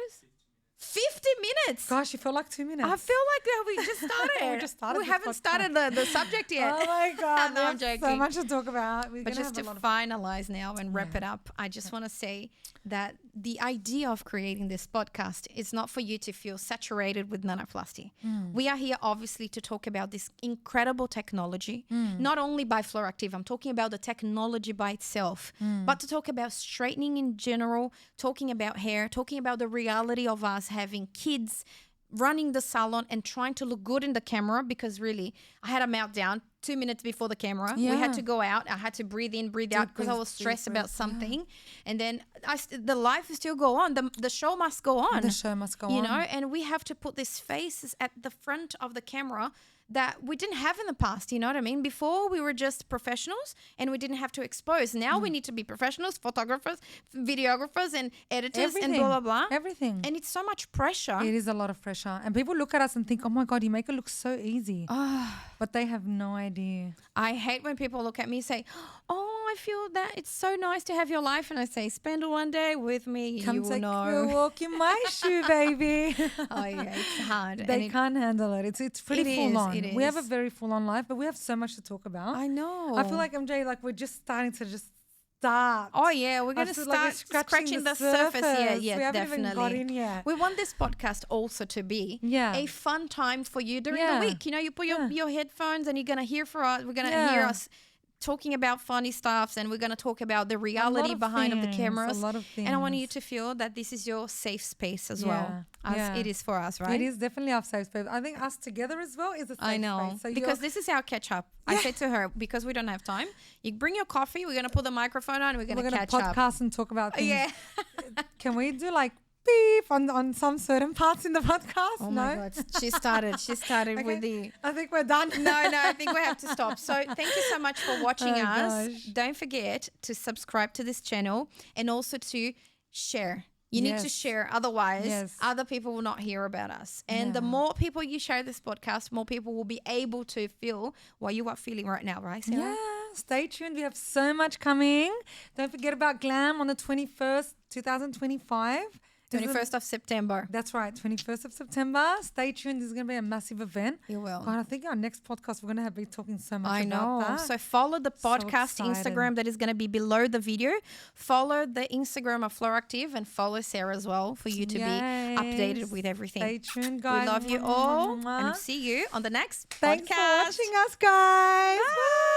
Speaker 1: 50 minutes.
Speaker 2: Gosh, you feel like 2 minutes.
Speaker 1: I feel like that we just started.
Speaker 2: We just started
Speaker 1: We
Speaker 2: this
Speaker 1: haven't
Speaker 2: podcast.
Speaker 1: started the subject yet.
Speaker 2: Oh my God.
Speaker 1: No,
Speaker 2: we
Speaker 1: I'm
Speaker 2: have so
Speaker 1: joking.
Speaker 2: much to talk about. We're
Speaker 1: But
Speaker 2: gonna
Speaker 1: just
Speaker 2: have
Speaker 1: to
Speaker 2: a lot of
Speaker 1: finalize now and wrap it up, I just want to say that the idea of creating this podcast is not for you to feel saturated with nanoplasty. We are here obviously to talk about this incredible technology, not only by Floractive, I'm talking about the technology by itself, but to talk about straightening in general, talking about hair, talking about the reality of us having kids, running the salon and trying to look good in the camera, because really I had a meltdown 2 minutes before the camera. We
Speaker 2: Yeah.
Speaker 1: had to go out. I had to breathe in, breathe out because I
Speaker 2: breath,
Speaker 1: was
Speaker 2: deep
Speaker 1: stressed about
Speaker 2: breath, yeah.
Speaker 1: something. And then the life will still go on. The show must go on.
Speaker 2: The show must go on.
Speaker 1: You know, and we have to put these faces at the front of the camera that we didn't have in the past, you know what I mean? Before we were just professionals and we didn't have to expose. Now we need to be professionals, photographers, videographers and editors and blah, blah, blah.
Speaker 2: Everything.
Speaker 1: And it's so much pressure.
Speaker 2: It is a lot of pressure. And people look at us and think, oh my God, you make it look so easy.
Speaker 1: Ah.
Speaker 2: But they have no idea.
Speaker 1: I hate when people look at me and say, oh, I feel that it's so nice to have your life. And I say, spend one day with me,
Speaker 2: Come
Speaker 1: you will
Speaker 2: take a
Speaker 1: know.
Speaker 2: walk in my shoe, baby.
Speaker 1: Oh, yeah, it's hard.
Speaker 2: They
Speaker 1: And it-
Speaker 2: can't handle it. It's pretty
Speaker 1: It
Speaker 2: full
Speaker 1: is,
Speaker 2: on.
Speaker 1: it
Speaker 2: We have a
Speaker 1: is.
Speaker 2: very full on life, but we have so much to talk about.
Speaker 1: I know.
Speaker 2: I feel like MJ, like we're just starting to just start.
Speaker 1: Oh yeah, we're
Speaker 2: I
Speaker 1: gonna
Speaker 2: feel like we're
Speaker 1: start scratching the surface. Yeah, yeah,
Speaker 2: we haven't
Speaker 1: definitely.
Speaker 2: even got in yet.
Speaker 1: We want this podcast also to be
Speaker 2: Yeah.
Speaker 1: a fun time for you during
Speaker 2: Yeah.
Speaker 1: the week. You know, you put
Speaker 2: Yeah.
Speaker 1: your headphones and you're gonna hear for us. We're gonna
Speaker 2: Yeah.
Speaker 1: hear us talking about funny stuffs, and we're gonna talk about the reality
Speaker 2: of
Speaker 1: behind of the
Speaker 2: things,
Speaker 1: cameras.
Speaker 2: a lot of
Speaker 1: And I want you
Speaker 2: things.
Speaker 1: to feel that this is your safe space as
Speaker 2: Yeah,
Speaker 1: well, as
Speaker 2: yeah.
Speaker 1: it is for us, right?
Speaker 2: It is definitely our safe space. I think us together as well is a safe
Speaker 1: I know,
Speaker 2: space. So
Speaker 1: because this is our catch up. I said to her, because we don't have time, you bring your coffee, we're gonna put the microphone on, and we're
Speaker 2: we're
Speaker 1: gonna
Speaker 2: going to
Speaker 1: catch up.
Speaker 2: podcast and talk about things.
Speaker 1: Yeah.
Speaker 2: Can we do like beep on some certain parts in the podcast?
Speaker 1: Oh
Speaker 2: no?
Speaker 1: my God, she started. She started with the.
Speaker 2: I think we're done.
Speaker 1: No, I think we have to stop. So thank you so much for watching
Speaker 2: Oh,
Speaker 1: us.
Speaker 2: gosh.
Speaker 1: Don't forget to subscribe to this channel and also to share. You need to
Speaker 2: Yes.
Speaker 1: share, otherwise
Speaker 2: Yes.
Speaker 1: other people will not hear about us. And the
Speaker 2: Yeah.
Speaker 1: more people you share this podcast, more people will be able to feel what you are feeling right now, right, Sarah?
Speaker 2: Yeah, stay tuned. We have so much coming. Don't forget about Glam on the 21st, 2025. This is-
Speaker 1: 21st of September.
Speaker 2: That's right, 21st of September. Stay tuned. This is going to be a massive event.
Speaker 1: You will.
Speaker 2: God, I think our next podcast, we're going to be talking so much
Speaker 1: I
Speaker 2: about
Speaker 1: know.
Speaker 2: that.
Speaker 1: So follow the
Speaker 2: So
Speaker 1: podcast
Speaker 2: excited.
Speaker 1: Instagram that is going to be below the video. Follow the Instagram of Floractive and follow Sarah as well for you to be updated
Speaker 2: Yes.
Speaker 1: with everything.
Speaker 2: Stay tuned, guys.
Speaker 1: We love you
Speaker 2: Mwah,
Speaker 1: all
Speaker 2: mwah, mwah.
Speaker 1: and see you on the next
Speaker 2: Thanks
Speaker 1: podcast.
Speaker 2: for watching us, guys.
Speaker 1: Bye.